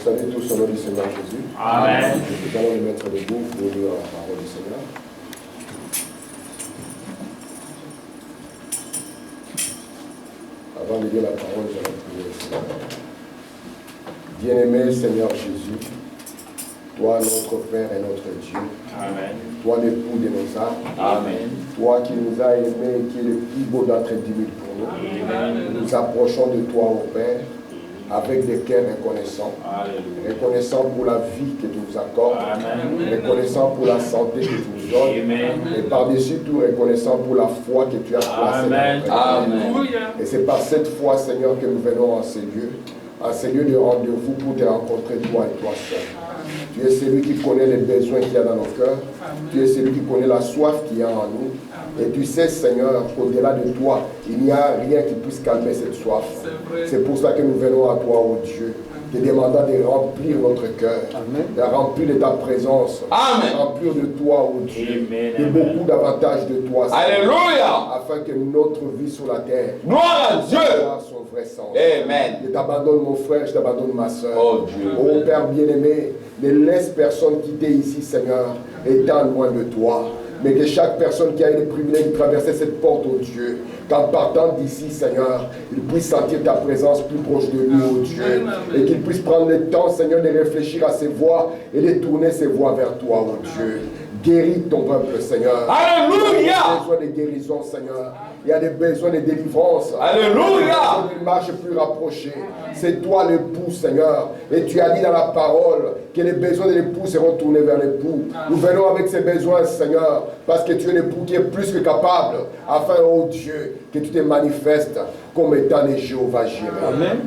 salue tous au nom du Seigneur Jésus. Amen. Nous allons nous mettre debout pour lire la parole du Seigneur. Avant de lire la parole, je vais prier le Seigneur. Bien-aimé Seigneur Jésus, toi notre Père et notre Dieu, Amen. toi l'époux de nos âmes, Amen. toi qui nous as aimés, qui est le plus beau d'entre 10 000 pour nous, Amen. nous nous approchons de toi, ô Père, avec des cœurs reconnaissants. Alléluia. Reconnaissant pour la vie que tu nous accordes, Amen. reconnaissant pour la santé que tu nous donnes, Amen. et par-dessus tout reconnaissant pour la foi que tu as placée Amen. dans notre vie. Amen. Et c'est par cette foi, Seigneur, que nous venons en ces lieux de rendez-vous pour te rencontrer toi et toi seul. Tu es celui qui connaît les besoins qu'il y a dans nos cœurs. Tu es celui qui connaît la soif qu'il y a en nous. Et tu sais, Seigneur, qu'au-delà de toi, il n'y a rien qui puisse calmer cette soif. C'est pour ça que nous venons à toi, ô Dieu, te demandant de remplir notre cœur, de remplir de ta présence, de remplir de toi, ô Dieu, de beaucoup davantage de toi, Seigneur, Alléluia. afin que notre vie sur la terre Gloire à Dieu. soit son vrai sens. Amen. Je t'abandonne mon frère, je t'abandonne ma soeur. Oh Dieu. Oh Père bien-aimé, ne laisse personne quitter ici, Seigneur, étant loin de toi. Mais que chaque personne qui a eu le privilège de traverser cette porte, oh Dieu, qu'en partant d'ici, Seigneur, il puisse sentir ta présence plus proche de lui, oh Dieu. Et qu'il puisse prendre le temps, Seigneur, de réfléchir à ses voies et de tourner ses voies vers toi, oh Dieu. Guéris ton peuple, Seigneur. Alléluia. Il y a besoin de guérison, Seigneur. Il y a des besoins de délivrance. Alléluia. Une marche plus rapprochée. C'est toi l'époux, Seigneur. Et tu as dit dans la parole que les besoins de l'époux seront tournés vers l'époux. Nous venons avec ces besoins, Seigneur, parce que tu es l'époux qui est plus que capable, afin, oh Dieu, que tu te manifestes comme étant le Jéhovah Jireh.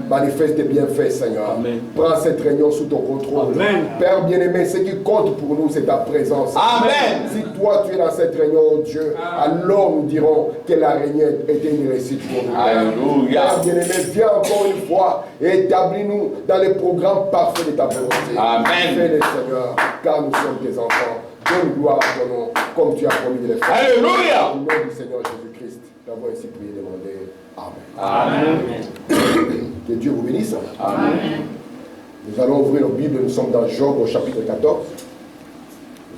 Manifeste tes bienfaits, Seigneur. Amen. Prends cette réunion sous ton contrôle. Amen. Père bien-aimé, ce qui compte pour nous, c'est ta présence. Amen. Si toi, tu es dans cette réunion, oh Dieu, alors nous dirons que la réunion était une réussite pour nous. Alléluia. Père bien-aimé, viens encore une fois et établis-nous dans le programme parfait de ta volonté. Amen. Fais-le, Seigneur, car nous sommes tes enfants. Donne gloire à ton nom, comme tu as promis de le faire. Alléluia. Au nom du Seigneur Jésus-Christ, nous avons ainsi prié et demandé. Amen. Amen. Que Dieu vous bénisse. Amen. Nous allons ouvrir nos Bibles, nous sommes dans Job au chapitre 14.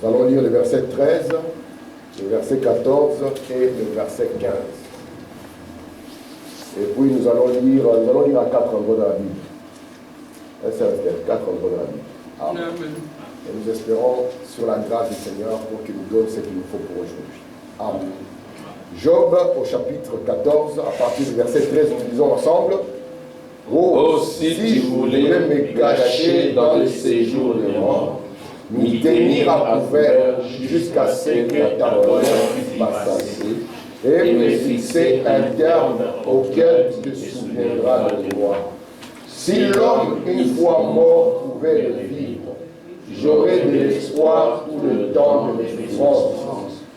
Nous allons lire le verset 13, le verset 14 et le verset 15. Et puis nous allons lire à 4 endroits de la Bible. C'est 4 endroits de la Bible. Amen. Et nous espérons sur la grâce du Seigneur pour qu'il nous donne ce qu'il nous faut pour aujourd'hui. Amen. Job au chapitre 14, à partir du verset 13, nous lisons ensemble. Oh, si tu voulais me cacher dans le séjour de mort, m'y tenir à couvert jusqu'à ce que ta colère passe et me fixer un terme auquel tu te souviendras de moi. Si l'homme, une fois mort, pouvait le vivre, j'aurais de l'espoir tout le temps de mes souffrances,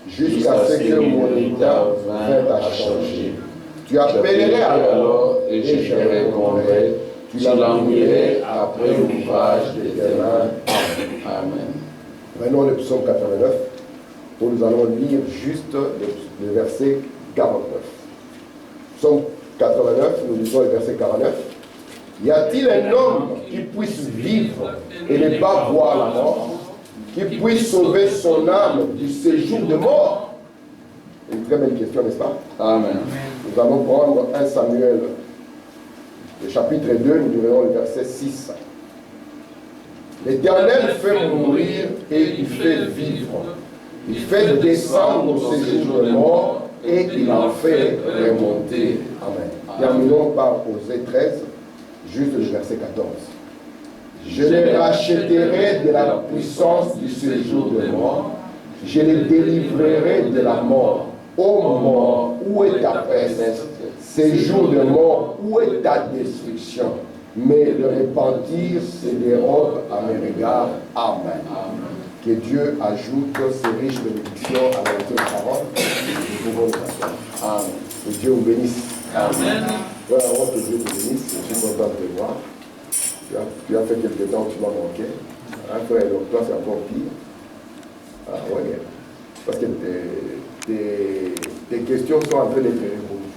jusqu'à ce que mon état vienne à changer. Tu appellerais alors et je répondrai. Tu l'ennuierais après l'ouvrage de tes mains. Amen. Prenons le psaume 89, où nous allons lire juste le verset 49. Psaume 89, nous lisons le verset 49. Y a-t-il un homme qui puisse vivre et ne pas voir la mort, qui puisse sauver son âme du séjour de mort? Une très belle question, n'est-ce pas? Amen. Nous allons prendre 1 Samuel, le chapitre 2, nous lirons le verset 6. L'Éternel fait mourir et il fait vivre. Il fait descendre au séjour de mort et il en fait remonter. Amen. Terminons par Osée 13, juste le verset 14. Je les rachèterai de la puissance du séjour de mort. Je les délivrerai de la mort. Ô mort, où est ta peste? Séjour de mort, où est ta destruction? Mais le repentir se dérobe à mes regards. Amen. Que Dieu ajoute ses riches bénédictions à notre parole. Nous pouvons nous asseoir. Amen. Que Dieu vous bénisse. Amen. Voilà, avant que Dieu te bénisse, je suis content de te voir. Tu as fait quelque temps, tu m'as manqué. Hein, frère, donc toi c'est encore pire. Ah, ouais. Parce que tes questions sont en train d'être répondues.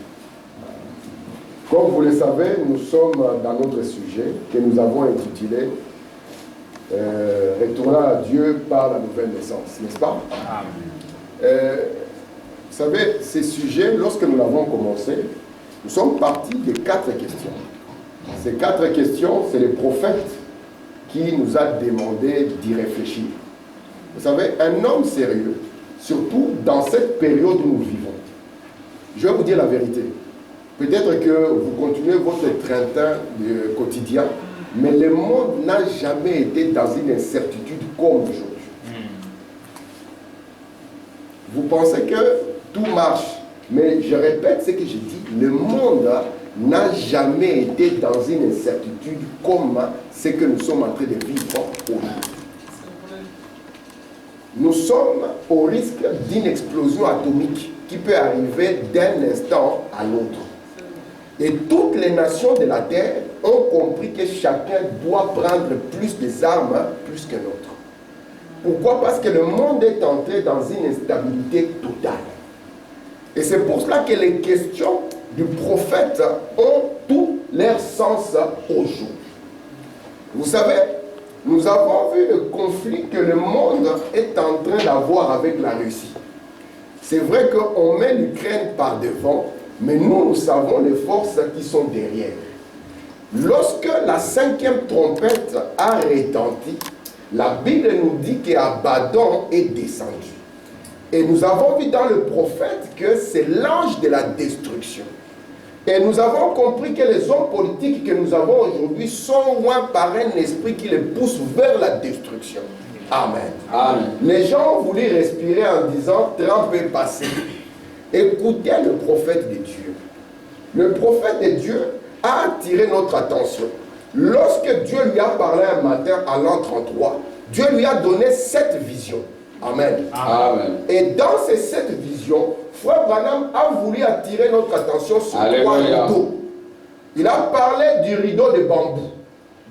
Comme vous le savez, nous sommes dans notre sujet que nous avons intitulé retournant à Dieu par la nouvelle naissance, n'est-ce pas? Vous savez, ces sujets, lorsque nous l'avons commencé, nous sommes partis de 4 questions. Ces 4 questions, c'est le prophète qui nous a demandé d'y réfléchir. Vous savez, un homme sérieux, surtout dans cette période où nous vivons, je vais vous dire la vérité. Peut-être que vous continuez votre train-train quotidien, mais le monde n'a jamais été dans une incertitude comme aujourd'hui. Vous pensez que tout marche, mais je répète ce que j'ai dit, le monde n'a jamais été dans une incertitude comme ce que nous sommes en train de vivre aujourd'hui. Nous sommes au risque d'une explosion atomique qui peut arriver d'un instant à l'autre. Et toutes les nations de la terre ont compris que chacun doit prendre plus des armes, plus que l'autre. Pourquoi? Parce que le monde est entré dans une instabilité totale. Et c'est pour cela que les questions du prophète ont tout leur sens aujourd'hui. Vous savez, nous avons vu le conflit que le monde est en train d'avoir avec la Russie. C'est vrai qu'on met l'Ukraine par devant, mais nous savons les forces qui sont derrière. Lorsque la 5e trompette a retenti, la Bible nous dit qu'Abaddon est descendu. Et nous avons vu dans le prophète que c'est l'ange de la destruction. Et nous avons compris que les hommes politiques que nous avons aujourd'hui sont loin par un esprit qui les pousse vers la destruction. Amen. Amen. Les gens ont voulu respirer en disant Trump est passé. Écoutez le prophète de Dieu. Le prophète de Dieu a attiré notre attention. Lorsque Dieu lui a parlé un matin à l'an 33, Dieu lui a donné 7 visions. Amen. Amen. Et dans ces 7 visions, Frère Branham a voulu attirer notre attention sur 3 rideaux. Il a parlé du rideau de bambou,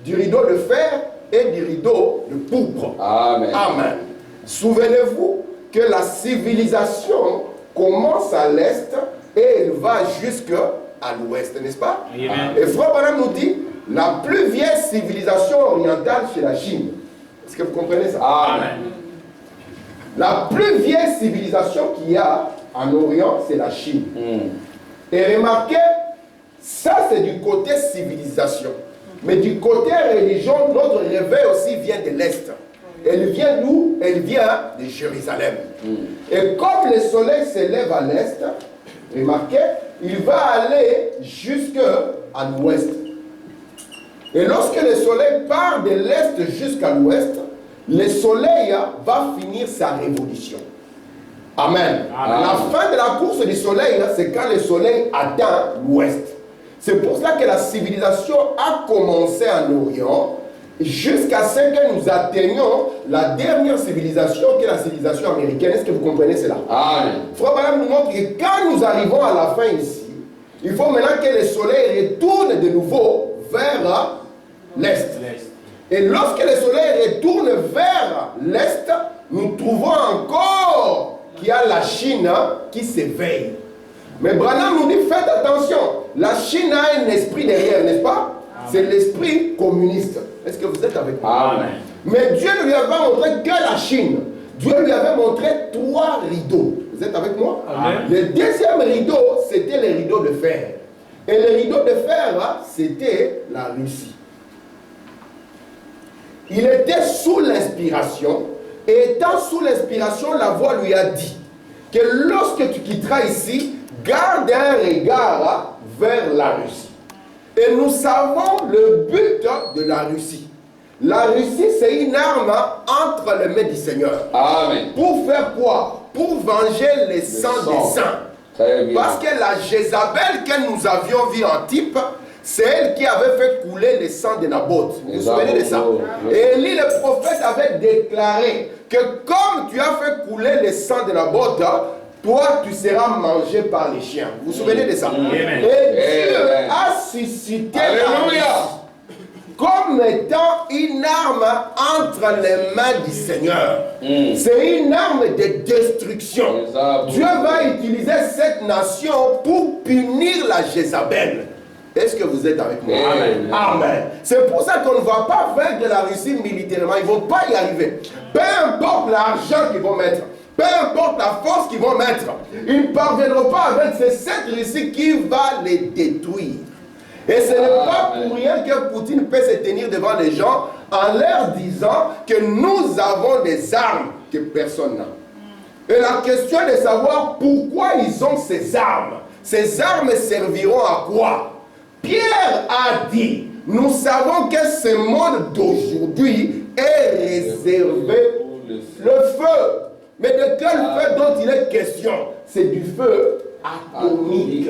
du rideau de fer et du rideau de pourpre. Amen. Amen. Souvenez-vous que la civilisation commence à l'est et elle va jusqu'à l'ouest, n'est-ce pas? Amen. Et Frère Branham nous dit, la plus vieille civilisation orientale, c'est la Chine. Est-ce que vous comprenez ça? Amen. La plus vieille civilisation qu'il y a en Orient, c'est la Chine. Et remarquez, ça c'est du côté civilisation. Mais du côté religion, notre réveil aussi vient de l'Est. Elle vient d'où? Elle vient de Jérusalem. Et comme le soleil s'élève à l'Est, remarquez, il va aller jusqu'à l'Ouest. Et lorsque le soleil part de l'Est jusqu'à l'Ouest, le soleil va finir sa révolution. Amen. Amen. La fin de la course du soleil, c'est quand le soleil atteint l'Ouest. C'est pour cela que la civilisation a commencé en Orient jusqu'à ce que nous atteignions la dernière civilisation qui est la civilisation américaine. Est-ce que vous comprenez cela? Amen. Frère Branham nous montre que quand nous arrivons à la fin ici, il faut maintenant que le soleil retourne de nouveau vers l'Est. Et lorsque le soleil retourne vers l'Est, nous trouvons encore qu'il y a la Chine qui s'éveille. Mais Branham nous dit, faites attention, la Chine a un esprit derrière, n'est-ce pas? C'est l'esprit communiste. Est-ce que vous êtes avec moi? Amen. Mais Dieu lui avait montré que la Chine. Dieu lui avait montré 3 rideaux. Vous êtes avec moi? Amen. Le deuxième rideau, c'était le rideau de fer. Et le rideau de fer, c'était la Russie. Il était sous l'inspiration, et étant sous l'inspiration, la voix lui a dit que lorsque tu quitteras ici, garde un regard vers la Russie. Et nous savons le but de la Russie. La Russie, c'est une arme entre les mains du Seigneur. Amen. Pour faire quoi? Pour venger les sangs des saints. Parce que la Jézabel que nous avions vue en type, c'est elle qui avait fait couler le sang de Naboth. Vous vous souvenez de ça? Et Élie le prophète avait déclaré que comme tu as fait couler le sang de Naboth, toi tu seras mangé par les chiens. Vous vous souvenez de ça? Et Dieu a suscité la Russie comme étant une arme entre les mains du Seigneur. C'est une arme de destruction. Dieu va utiliser cette nation pour punir la Jézabel. Est-ce que vous êtes avec moi? Amen. Amen. C'est pour ça qu'on ne va pas vaincre la Russie militairement. Ils ne vont pas y arriver. Peu importe l'argent qu'ils vont mettre, peu importe la force qu'ils vont mettre, ils ne parviendront pas avec cette Russie qui va les détruire. Et ce n'est pas pour rien que Poutine peut se tenir devant les gens en leur disant que nous avons des armes que personne n'a. Et la question est de savoir pourquoi ils ont ces armes. Ces armes serviront à quoi? Pierre a dit, nous savons que ce monde d'aujourd'hui est réservé le feu. Mais de quel feu dont il est question? C'est du feu atomique.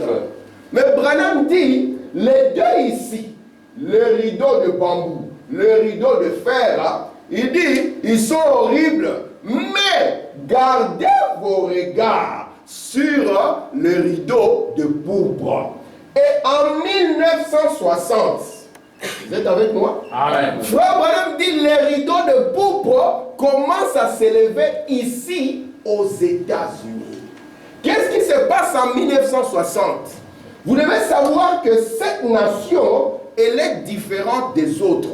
Mais Branham dit, les deux ici, le rideau de bambou, le rideau de fer, il dit, ils sont horribles, mais gardez vos regards sur le rideau de pourpre. Et en 1960, vous êtes avec moi? Amen. Frère Branham dit, les rideaux de pourpre commencent à s'élever ici aux États-Unis. Qu'est-ce qui se passe en 1960? Vous devez savoir que cette nation, elle est différente des autres.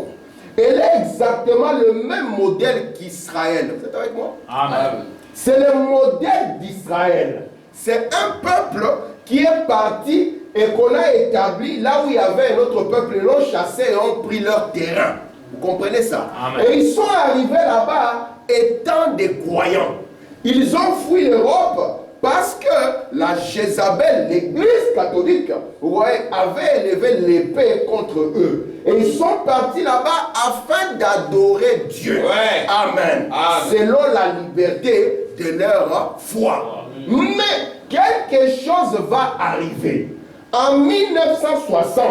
Elle est exactement le même modèle qu'Israël. Vous êtes avec moi? Amen. C'est le modèle d'Israël. C'est un peuple qui est parti et qu'on a établi là où il y avait un autre peuple. Ils l'ont chassé et ont pris leur terrain. Vous comprenez ça? Amen. Et ils sont arrivés là-bas étant des croyants. Ils ont fui l'Europe parce que la Jézabel, l'église catholique, avait élevé l'épée contre eux. Et ils sont partis là-bas afin d'adorer Dieu. Ouais. Amen. Amen. Selon la liberté de leur foi. Mais quelque chose va arriver. En 1960,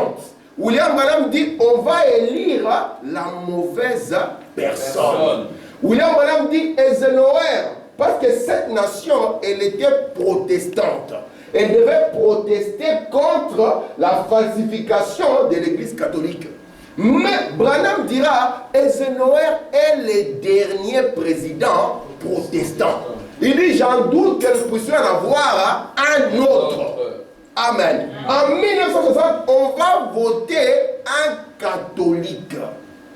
William Branham dit, on va élire la mauvaise personne. William Branham dit, Eisenhower, parce que cette nation, elle était protestante. Elle devait protester contre la falsification de l'église catholique. Mais Branham dira, Eisenhower est le dernier président protestant. Il dit, j'en doute que nous puissions en avoir un autre. Amen. En 1960, on va voter un catholique.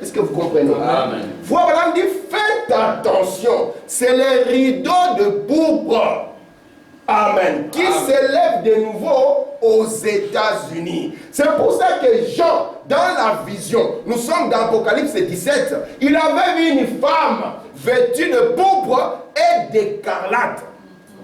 Est-ce que vous comprenez? Amen. Voilà, on dit, faites attention. C'est le rideau de pourpre. Amen. Qui s'élève de nouveau aux États-Unis. C'est pour ça que Jean, dans la vision, nous sommes dans Apocalypse 17, il avait vu une femme vêtue de pourpre et d'écarlate.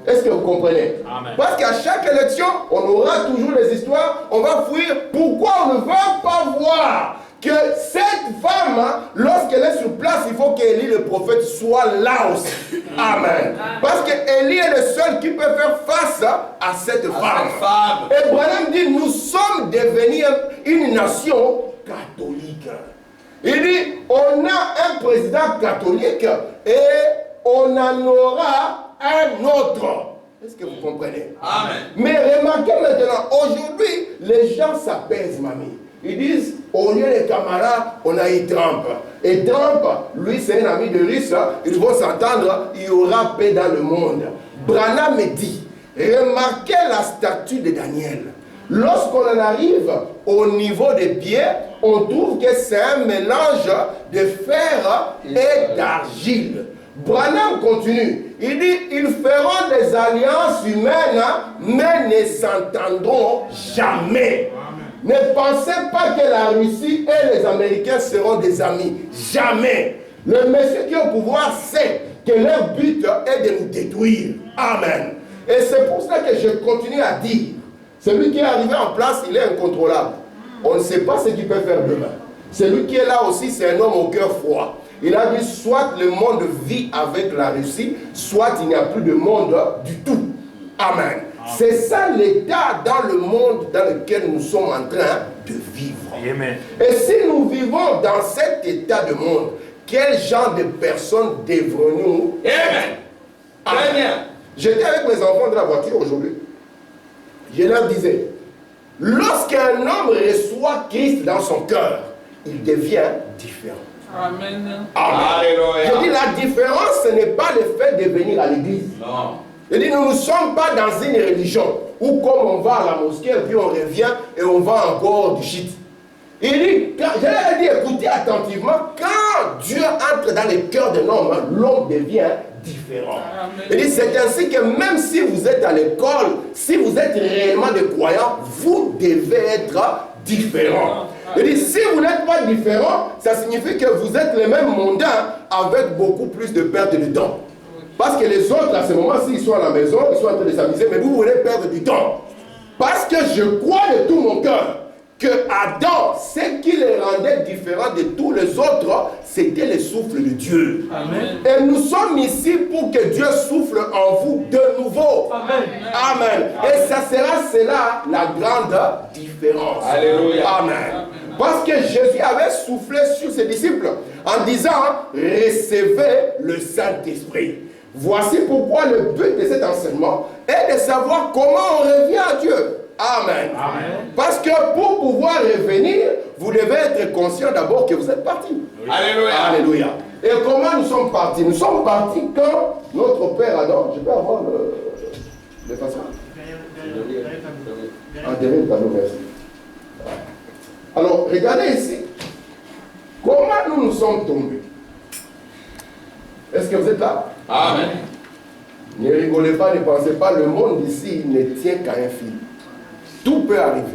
Est-ce que vous comprenez? Amen. Parce qu'à chaque élection, on aura toujours des histoires, on va fuir. Pourquoi on ne va pas voir que cette femme, lorsqu'elle est sur place, il faut qu'Élie le prophète soit là aussi. Amen. Parce qu'Élie est le seul qui peut faire face à cette femme. Et Branham dit, nous sommes devenus une nation catholique. Il dit, on a un président catholique et on en aura un autre. Est-ce que vous comprenez? Amen. Mais remarquez maintenant, aujourd'hui, les gens s'apaisent, mamie. Ils disent, au lieu de Kamala, on a eu Trump. Et Trump, lui, c'est un ami de Russe. Ils vont s'entendre, il y aura paix dans le monde. Branham me dit, remarquez la statue de Daniel. Lorsqu'on en arrive au niveau des pieds, on trouve que c'est un mélange de fer et d'argile. Branham continue. Il dit, ils feront des alliances humaines, mais ne s'entendront jamais. Ne pensez pas que la Russie et les Américains seront des amis. Jamais. Le monsieur qui est au pouvoir sait que leur but est de nous détruire. Amen. Et c'est pour ça que je continue à dire, celui qui est arrivé en place, il est incontrôlable. On ne sait pas ce qu'il peut faire demain. Celui qui est là aussi, c'est un homme au cœur froid. Il a dit, soit le monde vit avec la Russie, soit il n'y a plus de monde du tout. Amen. C'est ça l'état dans le monde dans lequel nous sommes en train de vivre. Amen. Et si nous vivons dans cet état de monde, quel genre de personnes devrons-nous être? Très bien. J'étais avec mes enfants dans la voiture aujourd'hui. Je leur disais, lorsqu'un homme reçoit Christ dans son cœur, il devient différent. Amen. Alléluia. Je dis, la différence, ce n'est pas le fait de venir à l'église. Non. Je dis, nous ne sommes pas dans une religion. ou comme on va à la mosquée, puis on revient et on va encore du shit. Il dit, j'allais dire, écoutez attentivement, quand Dieu entre dans le cœur de l'homme, l'homme devient différent. Il dit, c'est ainsi que même si vous êtes à l'école, si vous êtes réellement des croyants, vous devez être différent. Il dit, si vous n'êtes pas différent, ça signifie que vous êtes les mêmes mondains avec beaucoup plus de perte de temps. Parce que les autres, à ce moment-ci, ils sont à la maison, ils sont en train de s'amuser, mais vous voulez perdre du temps. Parce que je crois de tout mon cœur que Adam, ce qui les rendait différents de tous les autres, c'était le souffle de Dieu. Amen. Et nous sommes ici pour que Dieu souffle en vous de nouveau. Amen. Amen. Et ça sera cela la grande différence. Alléluia. Amen. Parce que Jésus avait soufflé sur ses disciples en disant, recevez le Saint-Esprit. Voici pourquoi le but de cet enseignement est de savoir comment on revient à Dieu. Amen. Amen. Parce que pour pouvoir revenir, vous devez être conscient d'abord que vous êtes parti. Oui. Alléluia. Alléluia. Et comment nous sommes partis? Nous sommes partis quand notre père Adam, je peux avoir le façon. Derrière le tableau, merci. Alors, regardez ici. Comment nous sommes tombés? Est-ce que vous êtes là? Amen. Ne rigolez pas, ne pensez pas, le monde ici ne tient qu'à un fil. Tout peut arriver.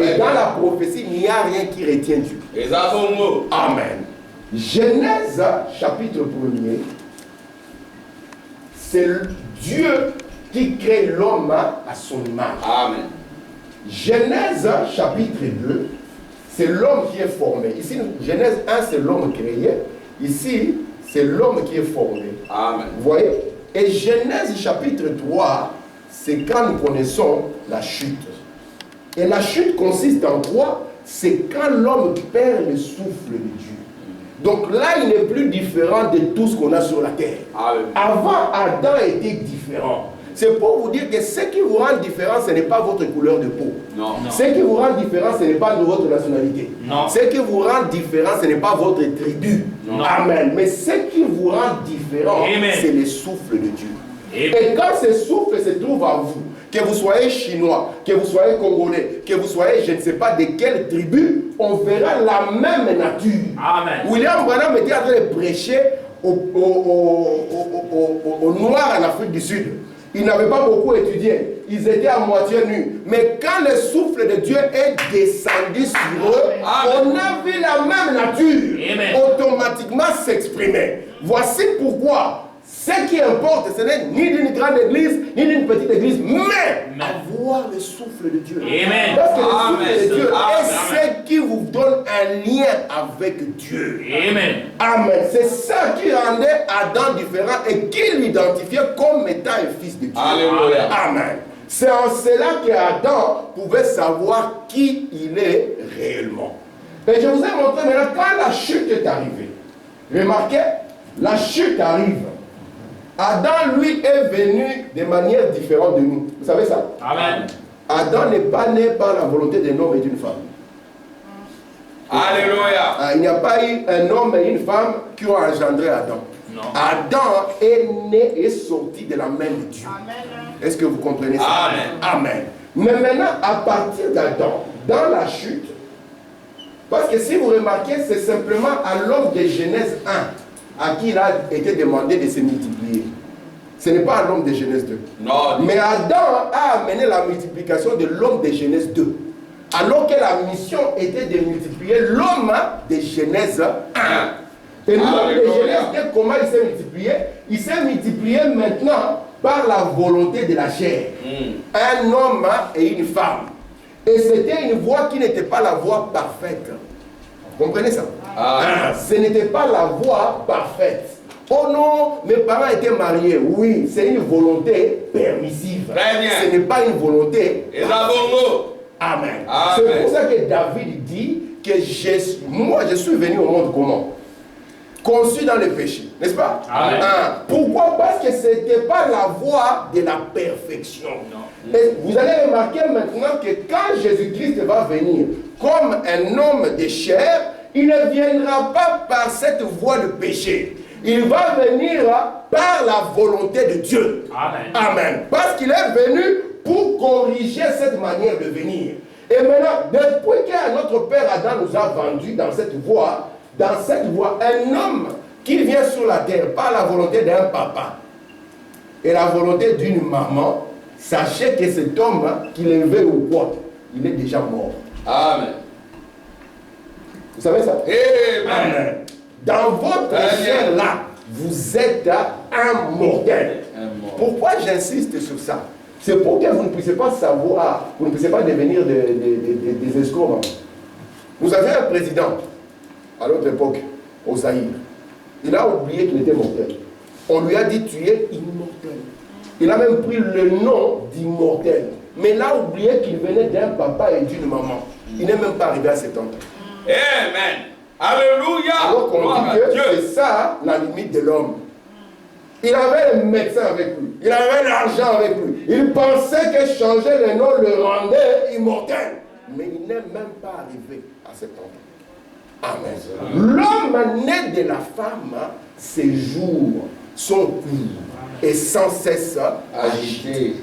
Et dans la prophétie, il n'y a rien qui retient Dieu. Amen. Genèse, chapitre 1er, c'est Dieu qui crée l'homme à son image. Amen. Genèse, chapitre 2, c'est l'homme qui est formé. Ici, Genèse 1, c'est l'homme créé. Ici, c'est l'homme qui est formé. Amen. Vous voyez? Et Genèse, chapitre 3, c'est quand nous connaissons la chute. Et la chute consiste en quoi? C'est quand l'homme perd le souffle de Dieu. Donc là, il n'est plus différent de tout ce qu'on a sur la terre. Amen. Avant, Adam était différent. C'est pour vous dire que ce qui vous rend différent, ce n'est pas votre couleur de peau. Non. Ce qui vous rend différent, ce n'est pas votre nationalité. Non. Ce qui vous rend différent, ce n'est pas votre tribu. Non. Amen. Mais ce qui vous rend différent, Amen. c'est le souffle de Dieu. Amen. Et quand ce souffle se trouve en vous, que vous soyez chinois, que vous soyez congolais, que vous soyez je ne sais pas de quelle tribu, on verra la même nature. Amen. William Branham était en train de prêcher aux Noirs en Afrique du Sud. Ils n'avaient pas beaucoup étudié. Ils étaient à moitié nus. Mais quand le souffle de Dieu est descendu sur eux, on a vu la même nature Amen. automatiquement s'exprimer. Voici pourquoi ce qui importe, ce n'est ni d'une grande église, ni d'une petite église, mais avoir le souffle de Dieu. Amen. Parce que le souffle de Dieu Amen. est ce qui vous donne un lien avec Dieu. Amen. Amen. C'est ça qui rendait Adam différent et qui l'identifiait comme étant un fils de Dieu. Alléluia. Amen. C'est en cela qu'Adam pouvait savoir qui il est réellement. Et je vous ai montré maintenant quand la chute est arrivée. Remarquez, la chute arrive. Adam, lui, est venu de manière différente de nous. Vous savez ça? Amen. Adam n'est pas né par la volonté d'un homme et d'une femme. Alléluia. Il n'y a pas eu un homme et une femme qui ont engendré Adam. Non. Adam est né et sorti de la main de Dieu. Est-ce que vous comprenez ça? Amen. Amen. Mais maintenant, à partir d'Adam, dans la chute, parce que si vous remarquez, c'est simplement à l'homme de Genèse 1 à qui il a été demandé de se multiplier. Ce n'est pas à l'homme de Genèse 2. Non. Mais Adam a amené la multiplication de l'homme de Genèse 2. Alors que la mission était de multiplier l'homme de Genèse 1. Et l'homme de Genèse 2, comment il s'est multiplié? Il s'est multiplié maintenant par la volonté de la chair. Un homme et une femme. Et c'était une voie qui n'était pas la voie parfaite. Vous comprenez ça? Ce n'était pas la voie parfaite. Oh non, mes parents étaient mariés. Oui, c'est une volonté permissive. Très bien. Ce n'est pas une volonté. Amen. Amen. C'est pour ça que David dit que moi je suis venu au monde comment? Conçu dans le péché, n'est-ce pas? Amen. Pourquoi? Parce que ce n'était pas la voie de la perfection. Et vous allez remarquer maintenant que quand Jésus-Christ va venir comme un homme de chair, il ne viendra pas par cette voie de péché. Il va venir par la volonté de Dieu. Amen. Amen. Parce qu'il est venu pour corriger cette manière de venir. Et maintenant, depuis que notre père Adam nous a vendus dans cette voie, un homme qui vient sur la terre par la volonté d'un papa et la volonté d'une maman, sachez que cet homme, qu'il est élevé ou quoi, il est déjà mort. Amen. Vous savez ça? Amen. Dans votre chair là, vous êtes un mortel. Pourquoi j'insiste sur ça? C'est pour que vous ne puissiez pas savoir, vous ne puissiez pas devenir des escrocs. Vous avez un président, à l'autre époque, au Zaïre. Il a oublié qu'il était mortel. On lui a dit, tu es immortel. Il a même pris le nom d'immortel. Mais il a oublié qu'il venait d'un papa et d'une maman. Il n'est même pas arrivé à 70 ans. Amen. Alléluia. Alors qu'on dit que c'est ça la limite de l'homme. Il avait le médecin avec lui. Il avait l'argent avec lui. Il pensait que changer le nom le rendait immortel. Mais il n'est même pas arrivé à 70 ans. Amen. L'homme né de la femme, ses jours sont courts et sans cesse agités.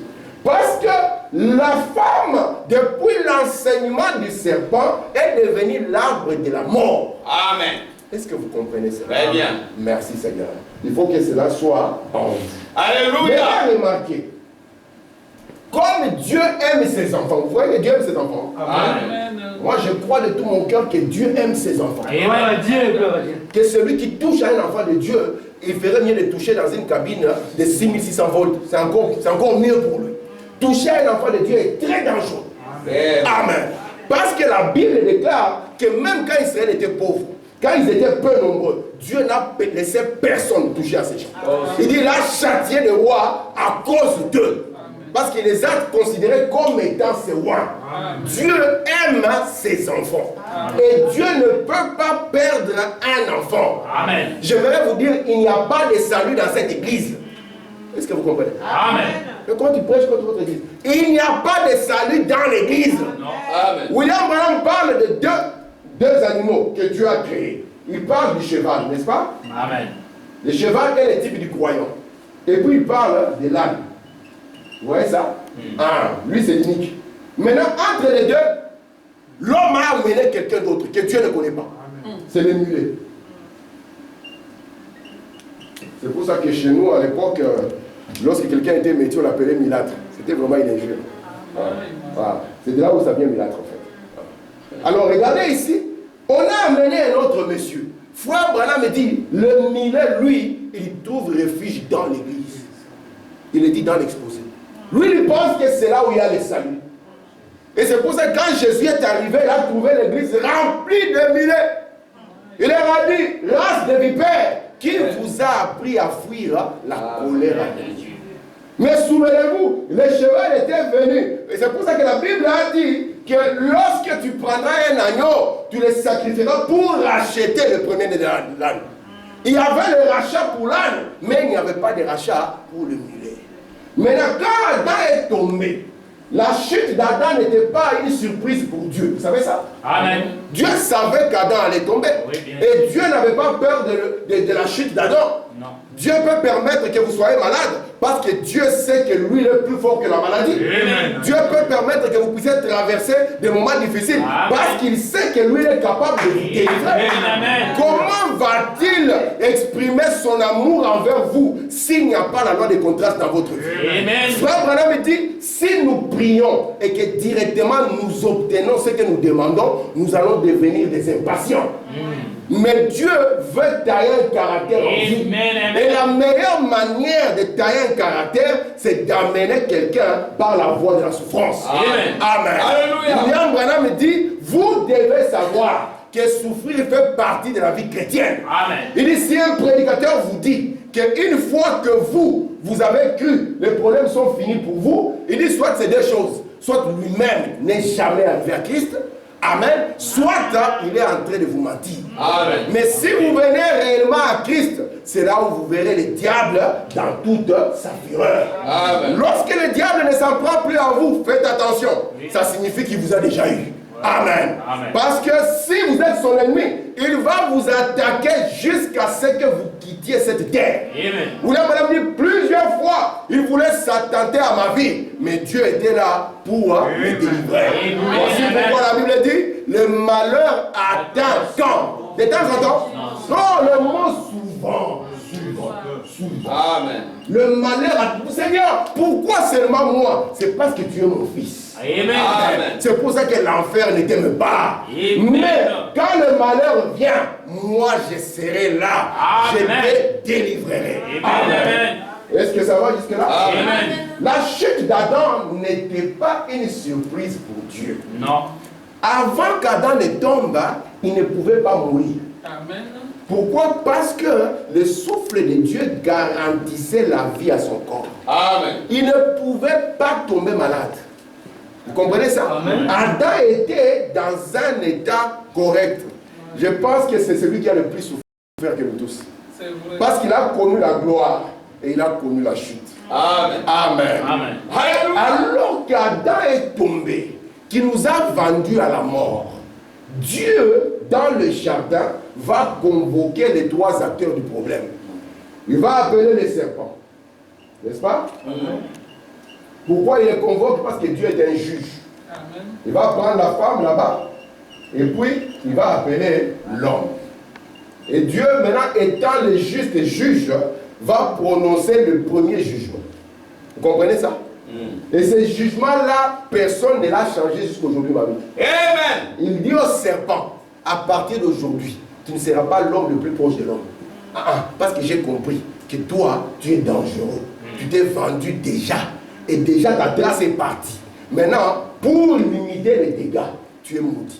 Parce que la femme, depuis l'enseignement du serpent, est devenue l'arbre de la mort. Amen. Est-ce que vous comprenez ça? Très bien. Merci Seigneur. Il faut que cela soit en vous. Alléluia. Mais remarquez, comme Dieu aime ses enfants, vous voyez que Dieu aime ses enfants. Amen. Moi je crois de tout mon cœur que Dieu aime ses enfants. Amen. Que celui qui touche à un enfant de Dieu, il ferait mieux de toucher dans une cabine de 6600 volts. C'est encore mieux pour lui. Toucher à un enfant de Dieu est très dangereux. Amen. Parce que la Bible déclare que même quand Israël était pauvre, quand ils étaient peu nombreux, Dieu n'a laissé personne toucher à ces gens. Il dit, il a châtié les rois à cause d'eux. Parce qu'il les a considérés comme étant ses rois. Dieu aime ses enfants. Et Dieu ne peut pas perdre un enfant. Amen. J'aimerais vous dire, il n'y a pas de salut dans cette église. Est-ce que vous comprenez? Amen. Mais quand tu prêches contre votre église, il n'y a pas de salut dans l'église. Amen. William Branham parle de deux animaux que Dieu a créés. Il parle du cheval, n'est-ce pas? Amen. Le cheval est le type du croyant. Et puis il parle de l'âne. Vous voyez ça? Lui c'est l'unique. Maintenant, entre les deux, l'homme a amené quelqu'un d'autre que Dieu ne connaît pas. C'est le mulet. C'est pour ça que chez nous, à l'époque, lorsque quelqu'un était métier, on l'appelait milâtre. C'était vraiment une injure. Voilà. C'est de là où ça vient milâtre en fait. Alors regardez ici, on a amené un autre monsieur. Frère Branham me dit, le millet, lui, il trouve refuge dans l'église. Il est dit dans l'exposé. Lui, il pense que c'est là où il y a le salut. Et c'est pour ça que quand Jésus est arrivé, il a trouvé l'église remplie de millets. Il leur a dit, race de vipères, qui vous a appris à fuir la colère de Dieu. Mais souvenez-vous, le cheval était venu. Et c'est pour ça que la Bible a dit que lorsque tu prendras un agneau, tu le sacrifieras pour racheter le premier de l'âne. Il y avait le rachat pour l'âne, mais il n'y avait pas de rachat pour le mulet. Maintenant, quand Adam est tombé, la chute d'Adam n'était pas une surprise pour Dieu. Vous savez ça? Amen. Dieu savait qu'Adam allait tomber. Oui, et Dieu n'avait pas peur de la chute d'Adam. Non. Dieu peut permettre que vous soyez malade parce que Dieu sait que lui est plus fort que la maladie. Amen. Dieu peut permettre que vous puissiez traverser des moments difficiles. Amen. Parce qu'il sait que lui est capable de vous délivrer. Amen. Comment va-t-il exprimer son amour envers vous s'il n'y a pas la loi de contraste dans votre vie? Amen. Frère Branham me dit, si nous prions et que directement nous obtenons ce que nous demandons, nous allons devenir des impatients. Mais Dieu veut tailler un caractère en vous. Et la meilleure manière de tailler un caractère, c'est d'amener quelqu'un par la voie de la souffrance. Amen. Amen. Alléluia. William Branham me dit, vous devez savoir que souffrir fait partie de la vie chrétienne. Amen. Il dit, si un prédicateur vous dit qu'une fois que vous avez cru, les problèmes sont finis pour vous, il dit soit c'est deux choses. Soit lui-même n'est jamais arrivé à Christ, amen, soit il est en train de vous mentir. Amen. Mais si vous venez réellement à Christ, c'est là où vous verrez le diable dans toute sa fureur. Amen. Lorsque le diable ne s'en prend plus à vous, faites attention. Ça signifie qu'il vous a déjà eu. Amen. Amen. Parce que si vous êtes son ennemi, il va vous attaquer jusqu'à ce que vous quittiez cette terre. Amen. Vous l'avez dit plusieurs fois, il voulait attentaient à ma vie, mais Dieu était là pour me délivrer. Voici pourquoi la Bible dit, le malheur atteint quand? De temps en temps? Non, le mot souvent. Amen. Le malheur atteint. Seigneur, pourquoi seulement moi? C'est parce que tu es mon fils. Amen. C'est pour ça que l'enfer ne t'aime pas. Mais quand le malheur vient, moi je serai là. Je te délivrerai. Amen. Est-ce que ça va jusque-là? Amen. La chute d'Adam n'était pas une surprise pour Dieu. Non. Avant qu'Adam ne tombe, il ne pouvait pas mourir. Amen. Pourquoi? Parce que le souffle de Dieu garantissait la vie à son corps. Amen. Il ne pouvait pas tomber malade. Vous comprenez ça? Amen. Adam était dans un état correct. Je pense que c'est celui qui a le plus souffert que nous tous. C'est vrai. Parce qu'il a connu la gloire et il a connu la chute. Amen. Amen. Amen. Alors qu'Adam est tombé, qui nous a vendus à la mort, Dieu, dans le jardin, va convoquer les trois acteurs du problème. Il va appeler les serpents. N'est-ce pas? Pourquoi il les convoque? Parce que Dieu est un juge. Amen. Il va prendre la femme là-bas et puis il va appeler l'homme. Et Dieu, maintenant étant le juste juge, va prononcer le premier jugement. Vous comprenez ça? Et ce jugement-là, personne ne l'a changé jusqu'aujourd'hui, ma vie. Amen. Il dit au serpent, à partir d'aujourd'hui, tu ne seras pas l'homme le plus proche de l'homme. Parce que j'ai compris que toi, tu es dangereux. Tu t'es vendu déjà. Et déjà, ta grâce est partie. Maintenant, pour limiter les dégâts, tu es maudit.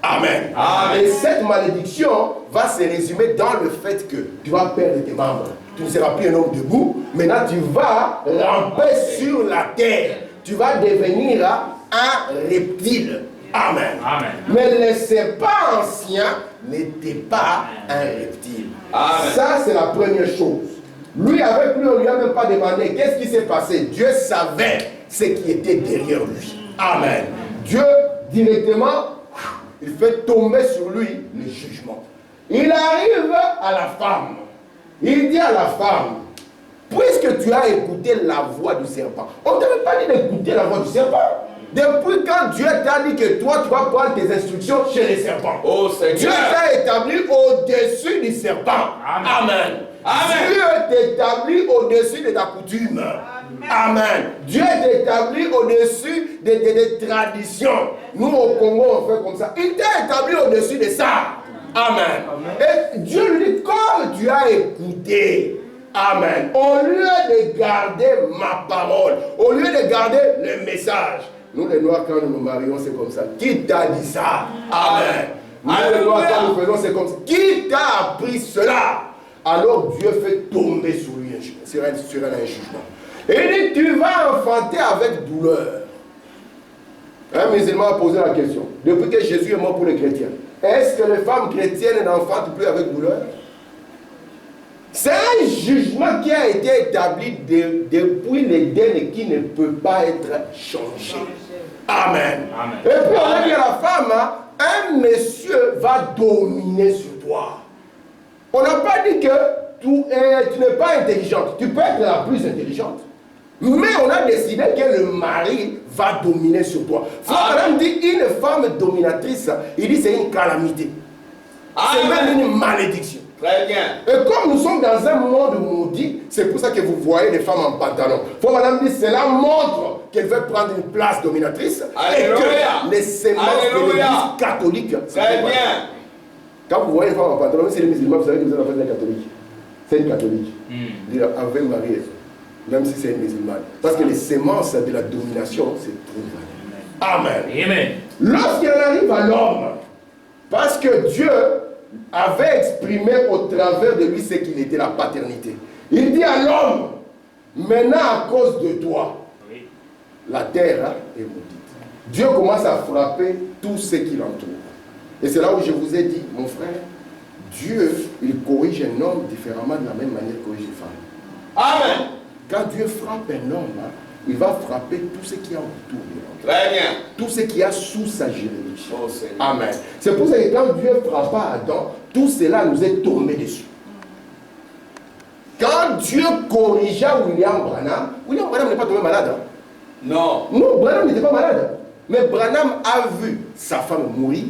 Amen. Amen. Et cette malédiction va se résumer dans le fait que tu vas perdre tes membres. Tu ne seras plus un homme debout. Maintenant, tu vas ramper sur la terre. Tu vas devenir un reptile. Amen. Amen. Mais le serpent ancien n'était pas un reptile. Amen. Ça, c'est la première chose. Lui, avec lui, on ne lui a même pas demandé qu'est-ce qui s'est passé. Dieu savait ce qui était derrière lui. Amen. Dieu, directement, il fait tomber sur lui le jugement. Il arrive à la femme. Il dit à la femme, puisque tu as écouté la voix du serpent. On ne t'avait pas dit d'écouter la voix du serpent. Depuis quand Dieu t'a dit que toi, tu vas prendre tes instructions chez les serpents. Oh Seigneur. Dieu t'a établi au-dessus du serpent. Amen. Amen. Dieu t'établit au-dessus de ta coutume. Amen. Dieu t'établit au-dessus des traditions. Nous, au Congo, on fait comme ça. Il t'a établi au-dessus de ça. Amen. Et Dieu lui dit, comme tu as écouté, amen, au lieu de garder ma parole, au lieu de garder le message, nous les Noirs, quand nous nous marions, c'est comme ça. Qui t'a dit ça? Amen. Nous les Noirs, quand nous faisons, c'est comme ça. Qui t'a appris cela? Alors Dieu fait tomber sur lui sur un jugement. Et il dit, tu vas enfanter avec douleur. Un musulman a posé la question. Depuis que Jésus est mort pour les chrétiens, est-ce que les femmes chrétiennes n'enfantent plus avec douleur? C'est un jugement qui a été établi depuis l'Éden et qui ne peut pas être changé. Amen. Amen. Et puis on a dit à la femme, un monsieur va dominer sur toi. On n'a pas dit que tu n'es pas intelligente. Tu peux être la plus intelligente. Mais on a décidé que le mari va dominer sur toi. Frère Adam dit une femme dominatrice, il dit c'est une calamité. C'est même une malédiction. Très bien. Et comme nous sommes dans un monde maudit, c'est pour ça que vous voyez les femmes en pantalon. Frère Madame dit cela montre qu'elle veut prendre une place dominatrice. Alléluia. Et que les semences de l'Église catholique. Très bien. Quand vous voyez une femme en pantalon, même si elle est musulmane, vous savez que vous êtes en fait une catholique. C'est une catholique. Il avait marié, même si c'est une musulmane. Parce que les semences de la domination se trouvent. Amen. Amen. Lorsqu'il arrive à l'homme, parce que Dieu avait exprimé au travers de lui ce qu'il était, la paternité. Il dit à l'homme, maintenant à cause de toi, la terre est maudite. Dieu commence à frapper tout ce qui l'entoure. Et c'est là où je vous ai dit, mon frère, Dieu, il corrige un homme différemment de la même manière qu'il corrige une femme. Amen. Quand Dieu frappe un homme, il va frapper tout ce qu'il y a autour de l'homme. Très bien. Tout ce qu'il y a sous sa juridiction. Oh, Seigneur. Amen. C'est pour ça que quand Dieu frappa Adam, tout cela nous est tombé dessus. quand Dieu corrigea William Branham n'est pas tombé malade. Hein? Non. Non, Branham n'était pas malade. Mais Branham a vu sa femme mourir,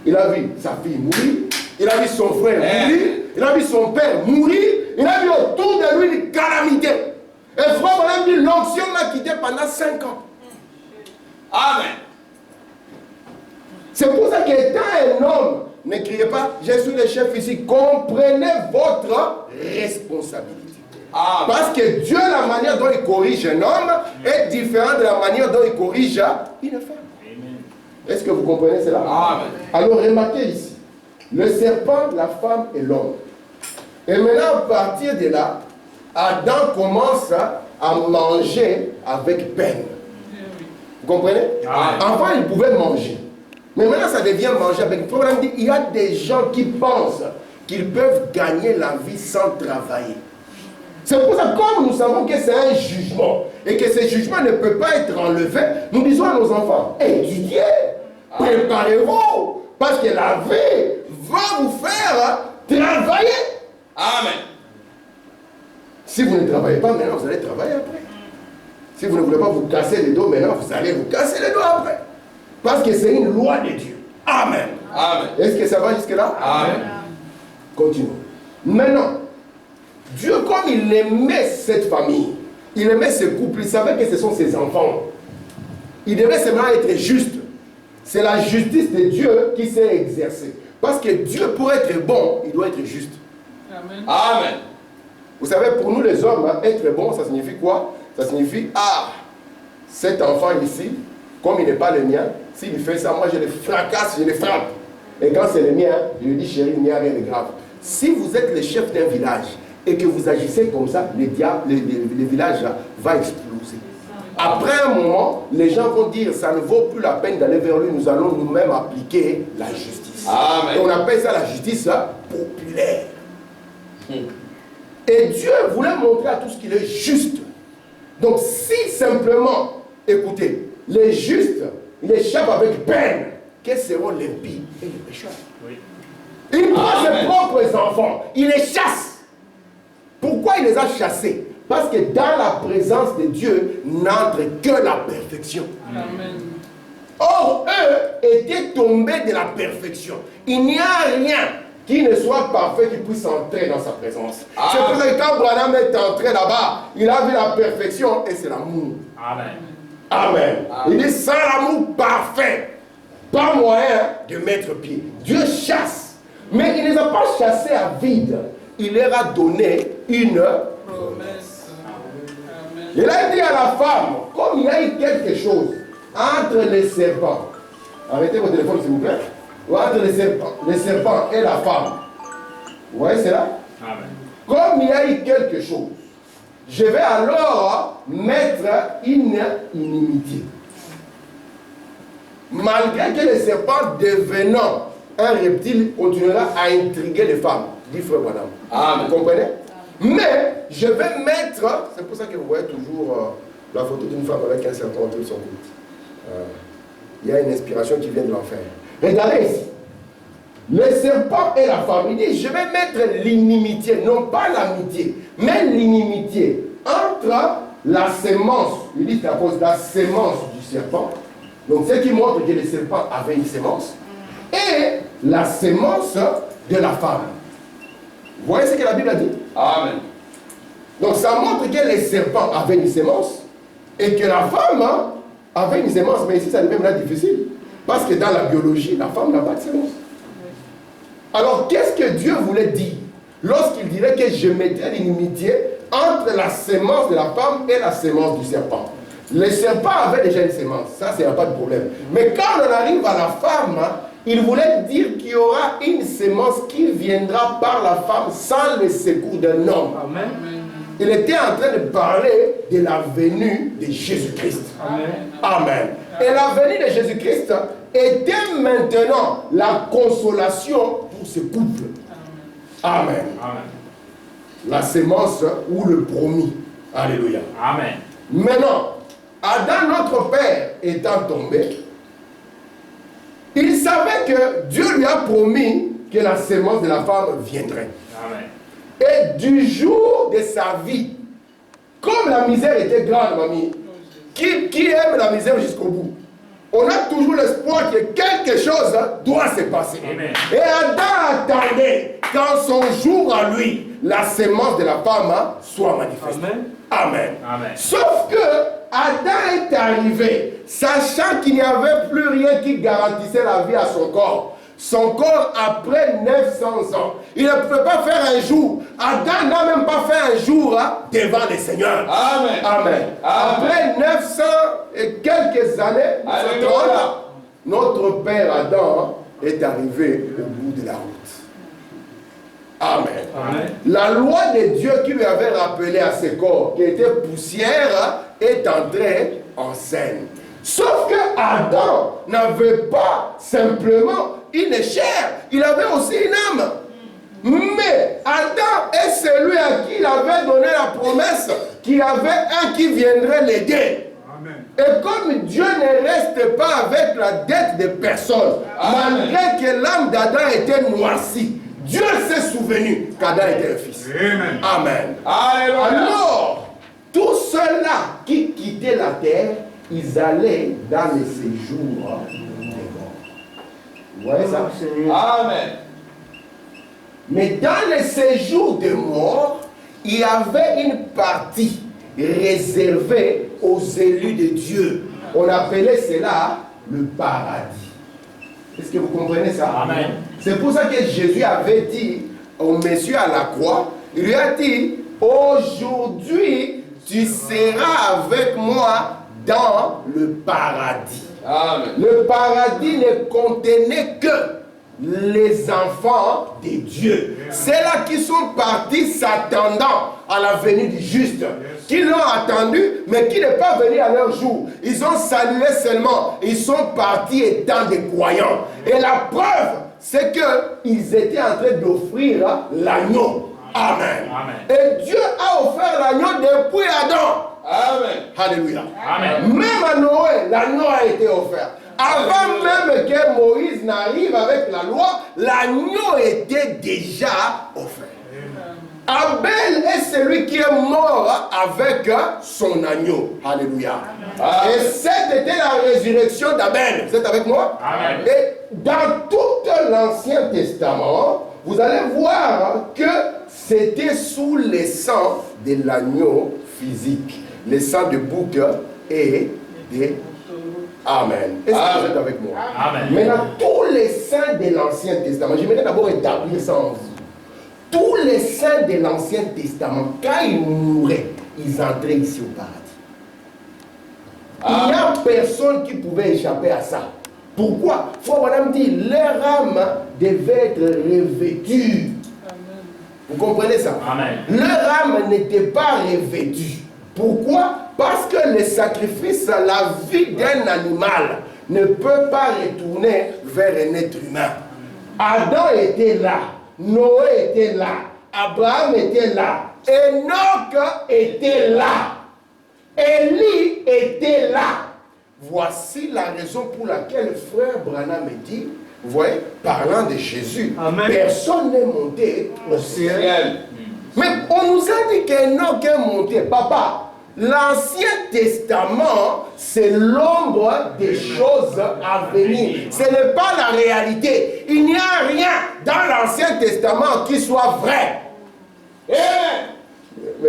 il a vu sa fille mourir, il a vu son frère mourir, il a vu son père mourir, il a vu autour de lui une calamité. Et frère Branham dit, l'onction l'a quitté pendant 5 ans. Amen. C'est pour ça qu'étant un homme, ne criez pas, je suis le chef ici, comprenez votre responsabilité. Amen. Parce que Dieu, la manière dont il corrige un homme est différente de la manière dont il corrige une femme. Est-ce que vous comprenez cela? Amen. Alors remarquez ici, le serpent, la femme et l'homme. Et maintenant, à partir de là, Adam commence à manger avec peine. Vous comprenez? Amen. Avant, il pouvait manger. Mais maintenant, ça devient manger avec peine. Il y a des gens qui pensent qu'ils peuvent gagner la vie sans travailler. C'est pour ça, comme nous savons que c'est un jugement et que ce jugement ne peut pas être enlevé, nous disons à nos enfants, étudiez, préparez-vous, parce que la vie va vous faire travailler. Amen. Si vous ne travaillez pas maintenant, vous allez travailler après. Si vous ne voulez pas vous casser les dos maintenant, vous allez vous casser les dos après. Parce que c'est une loi de Dieu. Amen. Amen. Est-ce que ça va jusque-là? Amen. Continuons. Maintenant, Dieu, comme il aimait cette famille, il aimait ce couple, il savait que ce sont ses enfants. Il devait seulement être juste. C'est la justice de Dieu qui s'est exercée. Parce que Dieu, pour être bon, il doit être juste. Amen. Amen. Vous savez, pour nous les hommes, être bon, ça signifie quoi? Ça signifie, ah, cet enfant ici, comme il n'est pas le mien, s'il fait ça, moi je le fracasse, je le frappe. Et quand c'est le mien, je lui dis, chérie, il n'y a rien de grave. Si vous êtes le chef d'un village, et que vous agissez comme ça, le village va exploser. Après un moment, les gens vont dire, ça ne vaut plus la peine d'aller vers lui, nous allons nous-mêmes appliquer la justice. Amen. Et on appelle ça la justice populaire. Et Dieu voulait montrer à tous qu'il est juste. Donc si simplement, écoutez, les justes, ils échappent avec peine, quels seront les l'impie et les pécheurs? Oui. Il prend ses propres enfants, il les chasse. Pourquoi il les a chassés? Parce que dans la présence de Dieu n'entre que la perfection. Amen. Or, eux étaient tombés de la perfection. Il n'y a rien qui ne soit parfait qui puisse entrer dans sa présence. C'est pour ça que quand Branham est entré là-bas, il a vu la perfection et c'est l'amour. Amen. Amen. Il dit sans l'amour parfait, pas moyen de mettre pied. Dieu chasse. Mais il ne les a pas chassés à vide. Il leur a donné une Promesse. Amen. Il a dit à la femme, comme il y a eu quelque chose entre les serpents, arrêtez votre téléphone s'il vous plaît, entre les serpents et la femme, vous voyez cela? Amen. Comme il y a eu quelque chose, je vais alors mettre une inimitié. Malgré que le serpent devenant un reptile continuera à intriguer les femmes, dit Frère Branham. Vous comprenez? Mais je vais mettre, c'est pour ça que vous voyez toujours la photo d'une femme avec un serpent autour de son cou. Il y a une inspiration qui vient de l'enfer. Regardez ici. Le serpent et la femme, il dit, je vais mettre l'inimitié, non pas l'amitié, mais l'inimitié entre la sémence, il dit c'est à cause de la sémence du serpent, donc ce qui montre que le serpent avait une sémence, et la sémence de la femme. Vous voyez ce que la Bible a dit? Amen. Donc ça montre que les serpents avaient une sémence et que la femme avait une sémence. Mais ici, ça devient maintenant difficile. Parce que dans la biologie, la femme n'a pas de sémence. Alors, qu'est-ce que Dieu voulait dire lorsqu'il dirait que je mettrais l'inimitié entre la sémence de la femme et la sémence du serpent? Le serpent avait déjà une sémence. Ça, c'est pas de problème. Mais quand on arrive à la femme, il voulait dire qu'il y aura une sémence qui viendra par la femme sans le secours d'un homme. Amen. Il était en train de parler de la venue de Jésus-Christ. Amen. Amen. Et la venue de Jésus-Christ était maintenant la consolation pour ce couple. Amen. Amen. La sémence ou le promis. Alléluia. Amen. Maintenant, Adam, notre père, étant tombé, il savait que Dieu lui a promis que la sémence de la femme viendrait. Amen. Et du jour de sa vie, comme la misère était grande, mamie, qui aime la misère jusqu'au bout? On a toujours l'espoir que quelque chose doit se passer. Amen. Et Adam attendait quand son jour à lui, la sémence de la femme soit manifestée. Amen. Amen. Amen. Sauf que Adam est arrivé, sachant qu'il n'y avait plus rien qui garantissait la vie à son corps. Son corps, après 900 ans, il ne pouvait pas faire un jour. Adam n'a même pas fait un jour devant le Seigneur. Amen. Amen. Après 900 et quelques années, notre père Adam est arrivé au bout de la route. Amen. Amen. La loi de Dieu qui lui avait rappelé à ses corps, qui était poussière, est entrée en scène. Sauf que Adam n'avait pas simplement une chair, il avait aussi une âme. Mais Adam est celui à qui il avait donné la promesse qu'il y avait un qui viendrait l'aider. Et comme Dieu ne reste pas avec la dette de personne, malgré que l'âme d'Adam était noircie, Dieu s'est souvenu qu'Adam était un fils. Amen. Amen. Alors, tous ceux-là qui quittaient la terre, ils allaient dans les séjours des morts. Vous voyez ça? Amen. Mais dans les séjours des morts, il y avait une partie réservée aux élus de Dieu. On appelait cela le paradis. Est-ce que vous comprenez ça? Amen. C'est pour ça que Jésus avait dit au monsieur à la croix, il lui a dit, aujourd'hui tu seras avec moi dans le paradis. Amen. Le paradis ne contenait que les enfants de Dieu. C'est là qui sont partis s'attendant à la venue du juste. Qui l'ont attendu, mais qui n'est pas venu à leur jour. Ils ont salué seulement. Ils sont partis étant des croyants. Et la preuve, c'est qu'ils étaient en train d'offrir l'agneau. Amen. Amen. Et Dieu a offert l'agneau depuis Adam. Amen. Alléluia. Amen. Même à Noé, l'agneau a été offert. Avant même que Moïse n'arrive avec la loi, l'agneau était déjà offert. Abel est celui qui est mort avec son agneau. Alléluia. Amen. Et cette était la résurrection d'Abel. Vous êtes avec moi? Amen. Et dans tout l'Ancien Testament, vous allez voir que c'était sous le sang de l'agneau physique. Le sang de bouc et des... Amen. Est-ce que vous êtes avec moi? Amen. Maintenant, tous les saints de l'Ancien Testament, j'aimerais d'abord établir ça en vous. Tous les saints de l'Ancien Testament, quand ils mouraient, ils entraient ici au paradis. Il n'y a personne qui pouvait échapper à ça. Pourquoi? Frère Madame dit, leur âme devait être revêtue. Vous comprenez ça? Amen. Leur âme n'était pas revêtue. Pourquoi? Parce que le sacrifice, la vie d'un animal ne peut pas retourner vers un être humain. Adam était là, Noé était là, Abraham était là, Enoch était là, Élie était là. Voici la raison pour laquelle frère Branham me dit, vous voyez, parlant de Jésus, amen, personne n'est monté au ciel. Mais on nous a dit qu'Enoch est monté. Papa, l'Ancien Testament, c'est l'ombre des choses à venir. Ce n'est pas la réalité. Il n'y a rien dans l'Ancien Testament qui soit vrai. Mais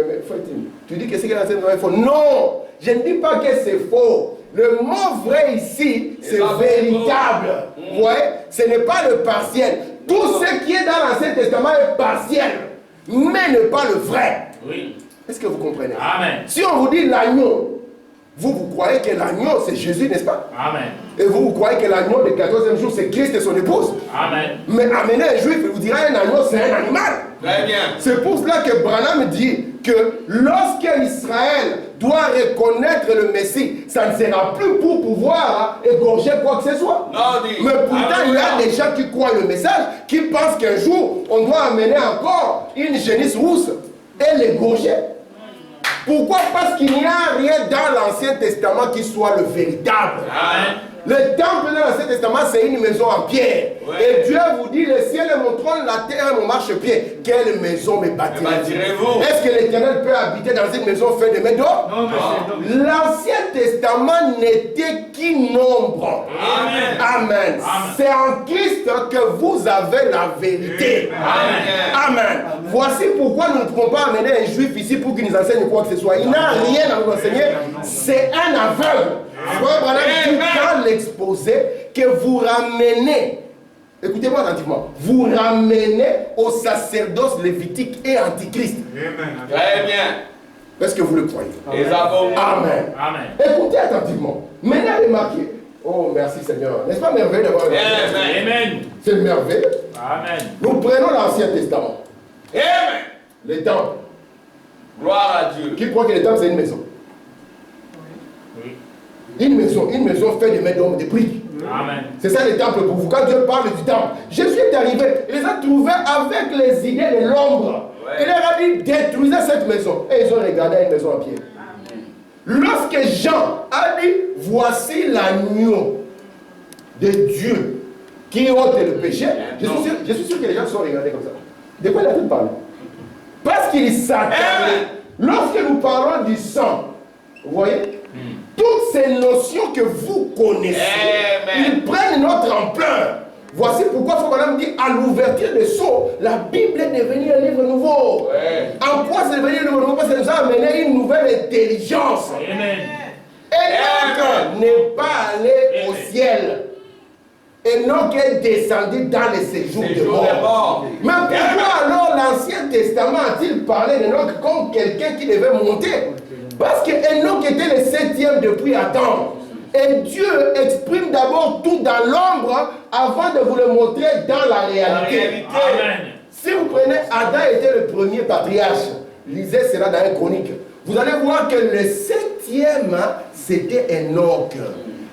tu dis que c'est que l'Ancien Testament est faux. Non, je ne dis pas que c'est faux. Le mot vrai ici, c'est véritable. Vous voyez, ce n'est pas le partiel. Tout ce qui est dans l'Ancien Testament est partiel, mais n'est pas le vrai. Oui. Est-ce que vous comprenez? Amen. Si on vous dit l'agneau, vous croyez que l'agneau c'est Jésus, n'est-ce pas? Amen. Et vous croyez que l'agneau du 14e jour c'est Christ et son épouse? Amen. Mais amenez un juif, il vous dira un agneau c'est un animal. Très bien. C'est pour cela que Branham dit que lorsque Israël doit reconnaître le Messie, ça ne sera plus pour pouvoir égorger quoi que ce soit. Non, mais pourtant, il y a des gens qui croient le message, qui pensent qu'un jour, on doit amener encore une génisse rousse et l'égorger. Pourquoi? Parce qu'il n'y a rien dans l'Ancien Testament qui soit le véritable. Amen. Le temple dans l'Ancien Testament, c'est une maison en pierre. Et Dieu vous dit, le ciel est mon trône, la terre est mon marchepied. Quelle maison me bâtirez-vous? Est-ce que l'Éternel peut habiter dans une maison faite de mains d'or? Non. L'Ancien Testament n'était qu'un nombre. Amen. C'est en Christ que vous avez la vérité. Amen. Voici pourquoi nous ne pouvons pas amener un juif ici pour qu'il nous enseigne quoi que ce soit. Il n'a rien à nous enseigner. C'est un aveugle. Voilà dans l'exposé que vous ramenez, écoutez-moi attentivement, vous ramenez au sacerdoce lévitique et antichrist. Très bien. Est-ce que vous le croyez? Amen. Écoutez attentivement. Maintenant, remarquez. Oh, merci Seigneur. N'est-ce pas merveilleux d'avoir un Amen. C'est merveilleux. Amen. Nous prenons l'Ancien Testament. Amen. Les temples. Gloire à Dieu. Qui croit que les temples, c'est une maison? Oui. Une maison faite de mains d'hommes, de briques. Amen. C'est ça les temples pour vous. Quand Dieu parle du temple, Jésus est arrivé, il les a trouvés avec les idées de l'ombre. Il leur a dit, détruisez cette maison. Et ils ont regardé une maison en pierre. Lorsque Jean a dit, voici l'agneau de Dieu qui ôte le péché, je suis sûr que les gens sont regardés comme ça. De quoi il a tout parlé? Parce qu'il s'attendait. Lorsque nous parlons du sang, vous voyez, toutes ces notions que vous connaissez, ils prennent notre ampleur. Voici pourquoi il faut qu'on dit à l'ouverture des sceaux, la Bible est devenue un livre nouveau. En quoi c'est devenu un livre nouveau? Parce que ça nous a amené une nouvelle intelligence. Enoch n'est pas allé au ciel. Enoch est descendu dans les séjours de mort. Mais pourquoi alors l'Ancien Testament a-t-il parlé d'Enoch comme quelqu'un qui devait monter? Parce que Enoch était le 7e depuis Adam. Et Dieu exprime d'abord tout dans l'ombre avant de vous le montrer dans la réalité. Amen. Si vous prenez Adam était le premier patriarche, lisez cela dans une chronique. Vous allez voir que le 7e, c'était Enoch.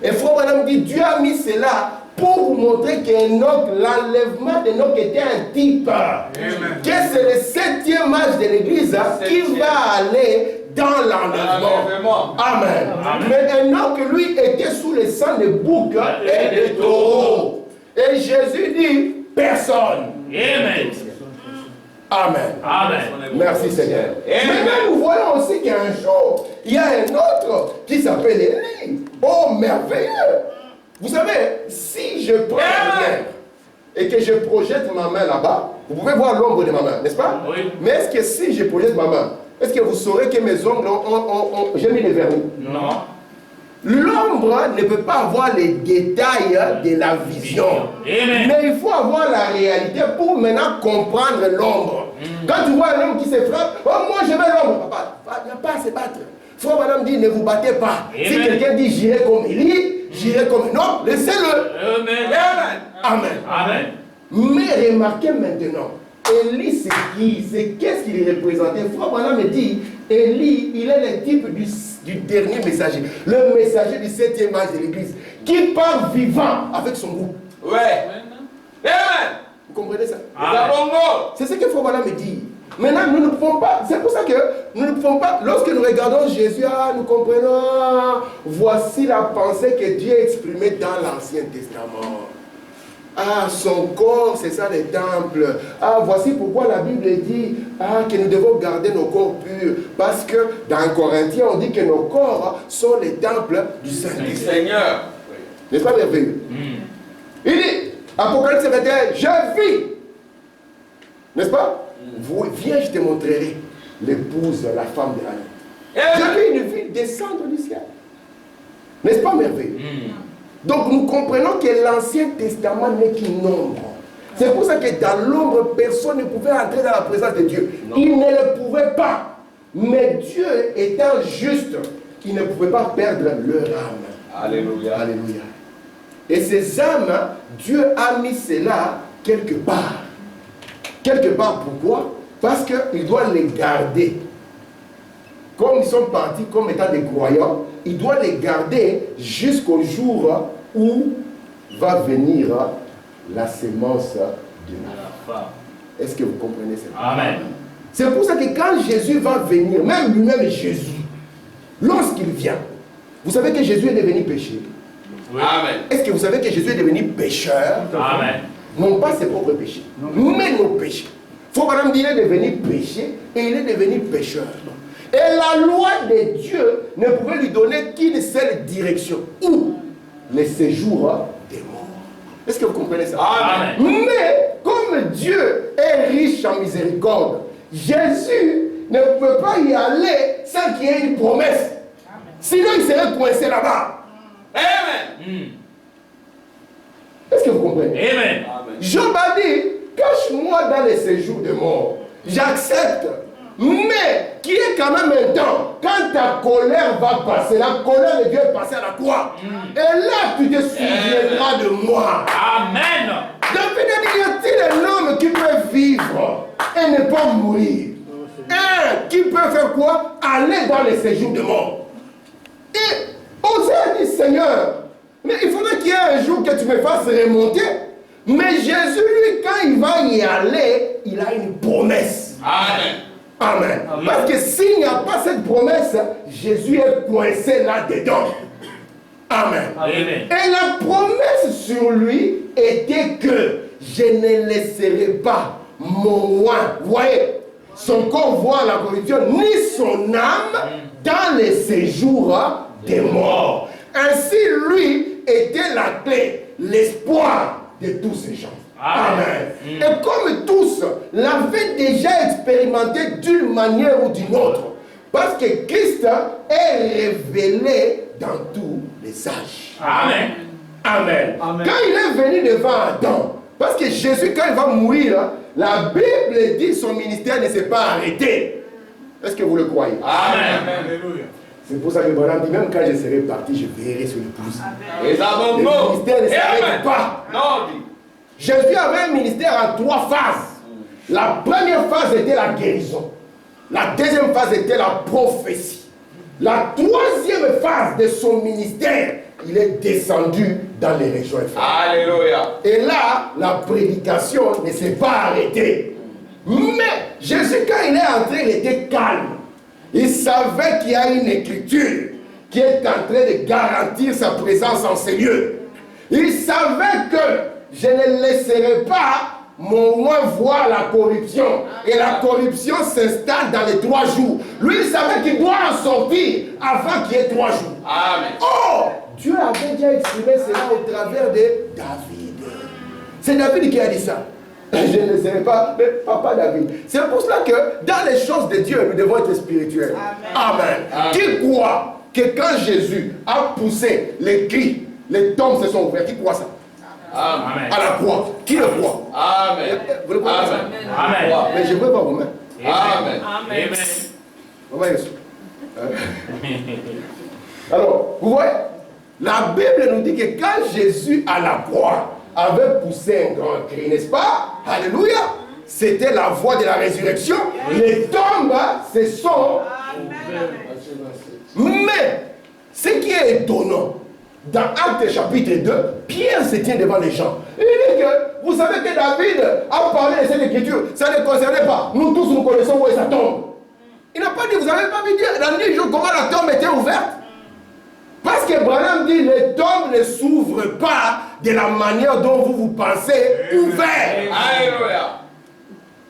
Et frère Madame dit, Dieu a mis cela pour vous montrer qu'Enoch, l'enlèvement d'Enoch était un type. Que c'est le 7e âge de l'église qui va aller dans l'enlèvement. Amen. Mais Enoch, lui, était sous le sang de bouc et de taureau. Et Jésus dit, personne. Amen. Merci Seigneur. Mais nous voyons aussi qu'un jour, il y a un autre qui s'appelle Élie. Oh, merveilleux. Vous savez, si je prends une main et que je projette ma main là-bas, vous pouvez voir l'ombre de ma main, n'est-ce pas? Oui. Mais est-ce que si je projette ma main, est-ce que vous saurez que mes ongles j'ai mis des vernis? Non. L'ombre ne peut pas avoir les détails de la vision. Amen. Mais il faut avoir la réalité pour maintenant comprendre l'ombre. Quand tu vois un homme qui se frappe, oh moi je veux l'ombre. Papa, il n'y a pas à se battre. Frère, madame dit, ne vous battez pas. Amen. Si quelqu'un dit, j'irai comme Élie, j'irai comme un homme, laissez-le. Amen. Mais remarquez maintenant, Élie, c'est qui? C'est qu'est-ce qu'il représentait? Frère, madame me dit, Élie, il est le type du dernier messager, le messager du 7e âge de l'église, qui part vivant avec son groupe. Vous comprenez ça? C'est ce que Frère Madame me dit. Maintenant, nous ne pouvons pas, c'est pour ça que nous ne pouvons pas, lorsque nous regardons Jésus, nous comprenons, voici la pensée que Dieu a exprimée dans l'Ancien Testament. Son corps, c'est ça les temples. Voici pourquoi la Bible dit que nous devons garder nos corps purs. Parce que dans Corinthiens, on dit que nos corps sont les temples du Seigneur. N'est-ce pas merveilleux? Il dit, Apocalypse 21, je vis. N'est-ce pas? Viens, je te montrerai l'épouse, la femme de l'année. Je vis une vie descendre du ciel. N'est-ce pas merveilleux? Donc nous comprenons que l'Ancien Testament n'est qu'une ombre. C'est pour ça que dans l'ombre, personne ne pouvait entrer dans la présence de Dieu. Il ne le pouvait pas. Mais Dieu étant juste, il ne pouvait pas perdre leur âme. Alléluia. Alléluia. Et ces âmes, Dieu a mis cela quelque part. Quelque part, pourquoi? Parce qu'il doit les garder. Comme ils sont partis comme étant des croyants, il doit les garder jusqu'au jour où va venir la sémence de la femme. Est-ce que vous comprenez ça? Amen. C'est pour ça que quand Jésus va venir, même lui-même Jésus, lorsqu'il vient, vous savez que Jésus est devenu péché. Oui. Amen. Est-ce que vous savez que Jésus est devenu pécheur? Amen. Non pas ses propres péchés, mais nos péchés. Il faut vraiment dire qu'il est devenu péché et il est devenu pécheur. Et la loi de Dieu ne pouvait lui donner qu'une seule direction. Où? Le séjour des morts. Est-ce que vous comprenez ça? Amen. Mais comme Dieu est riche en miséricorde, Jésus ne peut pas y aller sans qu'il y ait une promesse. Sinon il serait coincé là-bas. Amen. Est-ce que vous comprenez? Amen. Job a dit, cache-moi dans les séjours de mort. J'accepte. Mais qu'il y ait quand même un temps, quand ta colère va passer, la colère de Dieu est passée à la croix. Et là, tu te souviendras de moi. Amen. David a dit, y a-t-il un homme qui peut vivre et ne pas mourir? Un qui peut faire quoi? Aller dans les séjours de mort. Et Osée a dit, Seigneur, mais il faudrait qu'il y ait un jour que tu me fasses remonter. Mais Jésus, lui, quand il va y aller, il a une promesse. Amen. Amen. Parce que s'il n'y a pas cette promesse, Jésus est coincé là-dedans. Amen. Amen. Et la promesse sur lui était que je ne laisserai pas mon oint, vous voyez, son corps voir la corruption, ni son âme dans les séjours des morts. Ainsi, lui était la clé, l'espoir de tous ces gens. Amen. Et comme tous l'avaient déjà expérimenté d'une manière ou d'une autre, parce que Christ est révélé dans tous les âges. Amen. Amen. Amen. Quand il est venu devant Adam, parce que Jésus, quand il va mourir, la Bible dit que son ministère ne s'est pas arrêté. Est-ce que vous le croyez? Amen. Alléluia. C'est pour ça que Abraham dit, même quand je serai parti, je veillerai sur l'épouse. Et ça va Le ministère ne s'arrête pas. Non, dit. Jésus avait un ministère en 3 phases. La première phase était la guérison. La deuxième phase était la prophétie. La troisième phase de son ministère, il est descendu dans les régions inférieures. Alléluia. Et là, la prédication ne s'est pas arrêtée. Mais Jésus, quand il est entré, il était calme. Il savait qu'il y a une écriture qui est en train de garantir sa présence en ces lieux. Il savait que je ne laisserai pas mon oint voir la corruption. Et la corruption s'installe dans les 3 jours. Lui, il savait qu'il doit en sortir avant qu'il y ait 3 jours. Amen. Oh, Dieu avait déjà exprimé cela au travers de David. C'est David qui a dit ça. Je ne laisserai pas, mais papa David. C'est pour cela que dans les choses de Dieu, nous devons être spirituels. Amen. Amen. Qui croit que quand Jésus a poussé les cris, les tombes se sont ouverts? Qui croit ça? Amen. À la croix. Qui le croit? Amen. Vous le croyez ça? Amen. Amen. Mais je veux voir vos mains. Amen. Amen. Maman Yesu. Alors, vous voyez, la Bible nous dit que quand Jésus à la croix avait poussé un grand cri, n'est-ce pas? Alléluia! C'était la voix de la résurrection. Les tombes se sont. Mais, ce qui est étonnant, dans Actes chapitre 2, Pierre se tient devant les gens. Il dit que, vous savez que David a parlé de cette écriture, ça ne concernait pas. Nous tous, nous connaissons où est sa tombe. Il n'a pas dit, vous n'avez pas vu dire dans le jour comment la tombe était ouverte. Parce que Branham dit, les tombes ne s'ouvrent pas de la manière dont vous pensez ouvert. Alléluia.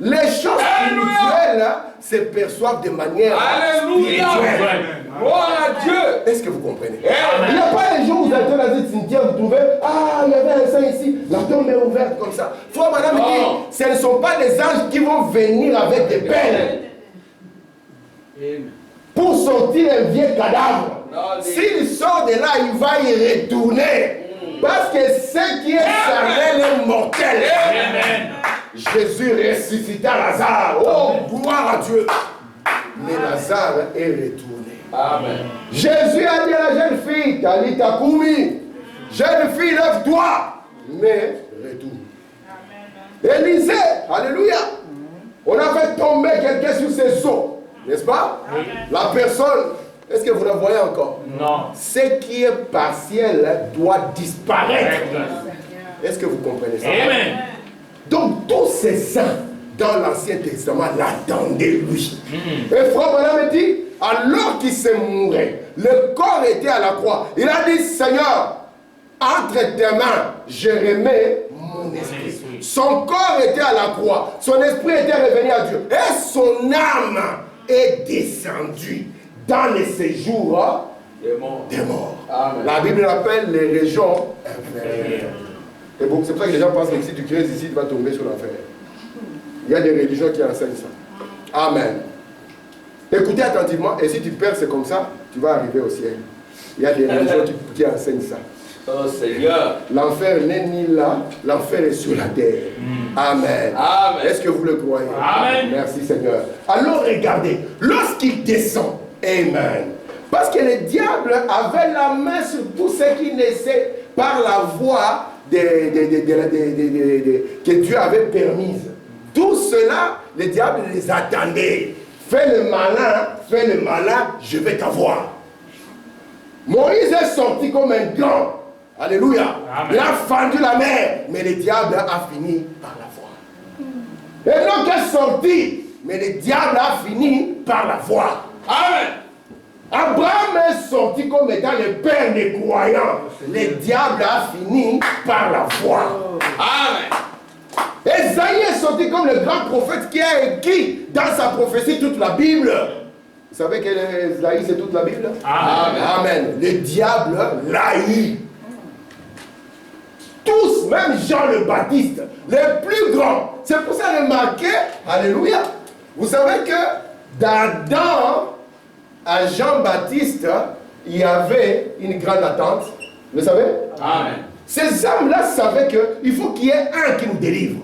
Les choses spirituelles se perçoivent de manière Alléluia. spirituelle. Gloire à Dieu. Est-ce que vous comprenez? Amen. Il n'y a pas un jour où vous allez dans la cimetière, vous trouvez, ah, il y avait un saint ici, la tombe est ouverte comme ça. Frère, madame, Non. dit, ce ne sont pas des anges qui vont venir avec des pelles pour sortir un vieux cadavre. Non, S'il sort de là, il va y retourner. Parce que ce qui est charnel est mortel. Amen. Jésus ressuscita Lazare. Oh, gloire à Dieu. Mais Lazare est retourné. Amen. Jésus a dit à la jeune fille, Talita Koumi, jeune fille, lève-toi. Mais retourne. Élisée, alléluia. On a fait tomber quelqu'un sur ses os. N'est-ce pas? La personne, est-ce que vous la voyez encore? Non. Ce qui est partiel doit disparaître. Est-ce que vous comprenez ça? Amen. Donc tous ces saints dans l'Ancien Testament l'attendaient lui. Et Frère Branham dit, alors qu'il se mourait, le corps était à la croix. Il a dit, Seigneur, entre tes mains, je remets mon esprit. Son corps était à la croix, son esprit était revenu à Dieu, et son âme est descendue dans les séjours des morts. Amen. La Bible l'appelle les régions inférieures. Et bon, c'est pour ça que les gens pensent que si tu crées ici, tu vas tomber sur l'enfer. Il y a des religions qui enseignent ça. Amen. Écoutez attentivement, et si tu perds, c'est comme ça, tu vas arriver au ciel. Il y a des religions qui enseignent ça. Oh Seigneur. L'enfer n'est ni là, l'enfer est sur la terre. Amen. Amen. Est-ce que vous le croyez? Amen. Merci Seigneur. Alors regardez, lorsqu'il descend, Amen. Parce que le diable avait la main sur tout ce qui naissait par la voie que Dieu avait permise. Tout cela, le diable les attendait. Fais le malin, je vais t'avoir. Moïse est sorti comme un grand. Alléluia. Amen. Il a fendu la mer, mais le diable a fini par la voir. Enoch est sorti, mais le diable a fini par la voir. Amen. Abraham est sorti comme étant le père des croyants. Le diable a fini par la voir. Amen. Esaïe est sorti comme le grand prophète qui a écrit dans sa prophétie toute la Bible. Vous savez que Esaïe c'est toute la Bible? Amen. Amen. Le diable l'a eu. Tous, même Jean le Baptiste, les plus grands. C'est pour ça remarquez, alléluia. Vous savez que d'Adam à Jean-Baptiste, il y avait une grande attente. Vous savez? Amen. Ces hommes-là savaient qu'il faut qu'il y ait un qui nous délivre.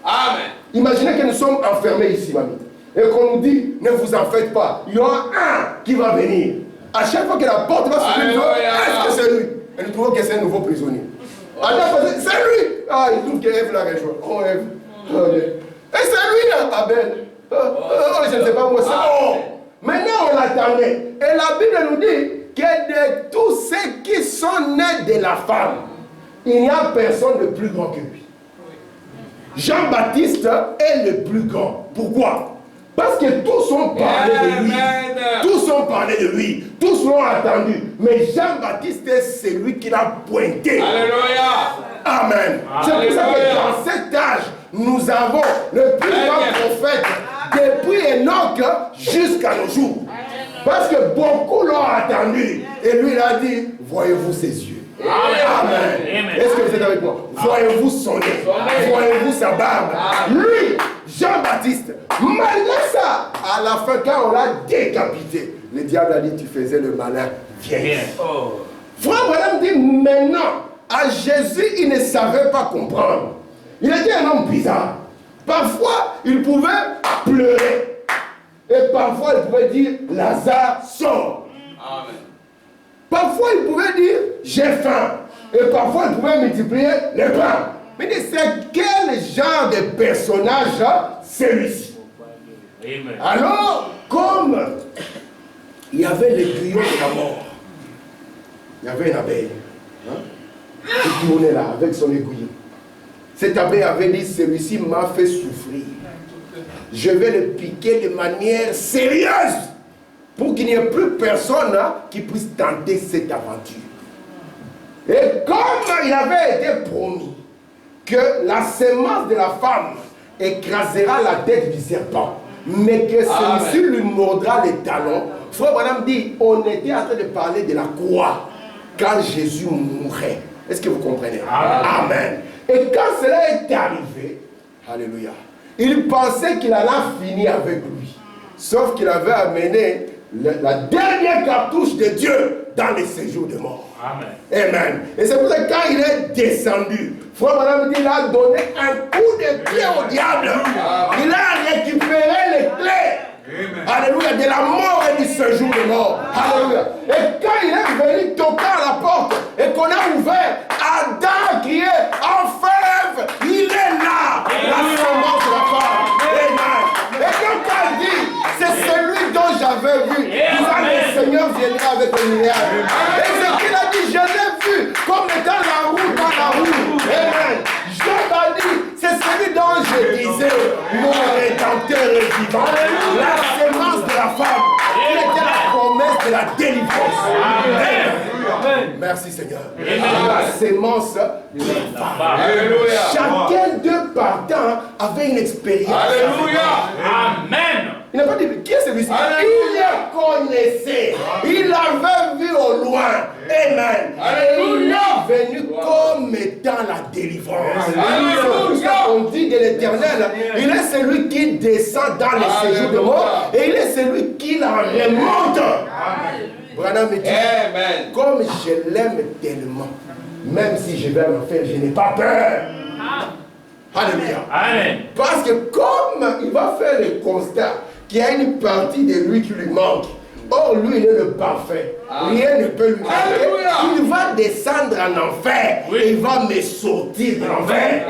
Amen. Imaginez que nous sommes enfermés ici, mamie, et qu'on nous dit, ne vous en faites pas, il y aura un qui va venir. À chaque fois que la porte va s'ouvrir, est-ce que c'est lui? Et nous trouvons que c'est un nouveau prisonnier. C'est lui! Ah, il trouve qu'Ève la rejoint. Oh, Ève. Et c'est lui, Abel. Je ne sais pas moi, c'est bon. Maintenant, on l'attendait. Et la Bible nous dit que de tous ceux qui sont nés de la femme, il n'y a personne de plus grand que lui. Jean-Baptiste est le plus grand. Pourquoi? Parce que tous ont parlé de lui. Tous ont parlé de lui. Tous l'ont attendu. Mais Jean-Baptiste est celui qui l'a pointé. Alléluia. Amen. C'est pour ça que dans cet âge, nous avons le plus grand prophète depuis Enoch jusqu'à nos jours. Parce que beaucoup l'ont attendu. Et lui, il a dit, voyez-vous ses yeux. Amen. Est-ce que vous êtes avec moi? Voyez-vous son nez? Voyez-vous sa barbe? Lui, Jean-Baptiste, malgré ça, à la fin, quand on l'a décapité, le diable a dit, tu faisais le malin, viens. Frère Branham dit, maintenant, à Jésus, il ne savait pas comprendre. Il était un homme bizarre. Parfois, il pouvait pleurer. Et parfois, il pouvait dire, Lazare sort. Amen. Parfois, il pouvait dire, j'ai faim. Et parfois, il pouvait multiplier les pains. Mais c'est quel genre de personnage celui-ci? Alors, comme il y avait l'aiguillon de la mort, il y avait une abeille qui tournait là avec son aiguillon. Cette abeille avait dit, celui-ci m'a fait souffrir. Je vais le piquer de manière sérieuse pour qu'il n'y ait plus personne qui puisse tenter cette aventure. Et comme il avait été promis que la semence de la femme écrasera la tête du serpent, mais que celui-ci lui mordra les talons, Frère Branham dit, on était en train de parler de la croix quand Jésus mourait. Est-ce que vous comprenez? Amen. Et quand cela est arrivé, alléluia, il pensait qu'il allait finir avec lui. Sauf qu'il avait amené la dernière cartouche de Dieu dans les séjours de mort. Amen. Amen. Et c'est pour ça que quand il est descendu, Frère Branham dit, il a donné un coup de pied au diable. Il a récupéré les clés. Amen. Alléluia, de la mort et du séjour de mort. Alléluia. Et quand il est venu toquer à la porte et qu'on a ouvert, Adam a crié, enfin, il est là, la semence de la femme. Amen. Et quand il dit, c'est celui dont j'avais vu, le Seigneur viendra avec le nuage. Et ce qu'il a dit, je l'ai vu comme étant la roue dans la roue. Amen. Job a dit, c'est celui dont je disais, mon rédempteur est vivant. La semence de la femme, qui était la promesse de la délivrance. Amen. Merci Seigneur. Amen. La sémence des femmes. Alléluia. Chacun d'eux partant avait une expérience. Alléluia. Amen. Il n'a pas dit, qui est celui-ci? Il les connaissait. Il l'avait vu au loin. Amen. Alléluia. Il est venu comme étant la délivrance. Alléluia. On dit de l'Éternel, il est celui qui descend dans les séjours de mort et il est celui qui la remonte. Branham me dit, Amen. comme je l'aime tellement, même si je vais en enfer, je n'ai pas peur. Alléluia. Amen. Parce que comme il va faire le constat qu'il y a une partie de lui qui lui manque, or lui il est le parfait, rien ne peut lui manquer, il va descendre en enfer et il va me sortir de l'enfer.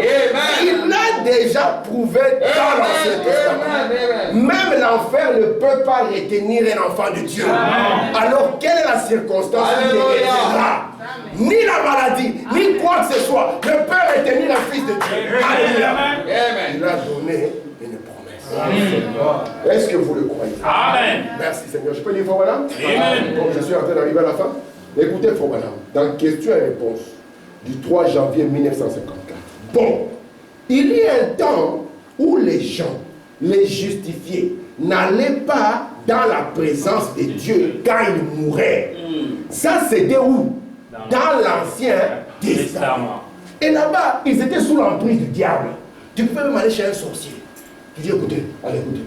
Il l'a déjà prouvé dans l'Ancien Testament. Même l'enfer ne peut pas retenir un enfant de Dieu. Alors quelle est la circonstance qui le retiendra? Ni la maladie, ni quoi que ce soit ne peut retenir un fils de Dieu. Alléluia. Il a donné une promesse. Est-ce que vous le croyez? Amen. Merci Seigneur. Je peux lire Frère Branham? Amen. Comme je suis en train d'arriver à la fin. Écoutez Frère Branham, dans questions et réponses du 3 janvier 1954. Bon, il y a un temps où les gens, les justifiés, n'allaient pas dans la présence de Dieu quand ils mouraient. Ça c'était où? Dans l'Ancien Testament. Et là-bas, ils étaient sous l'emprise du diable. Tu peux même aller chez un sorcier. Tu dis, écoutez, allez, écoutez,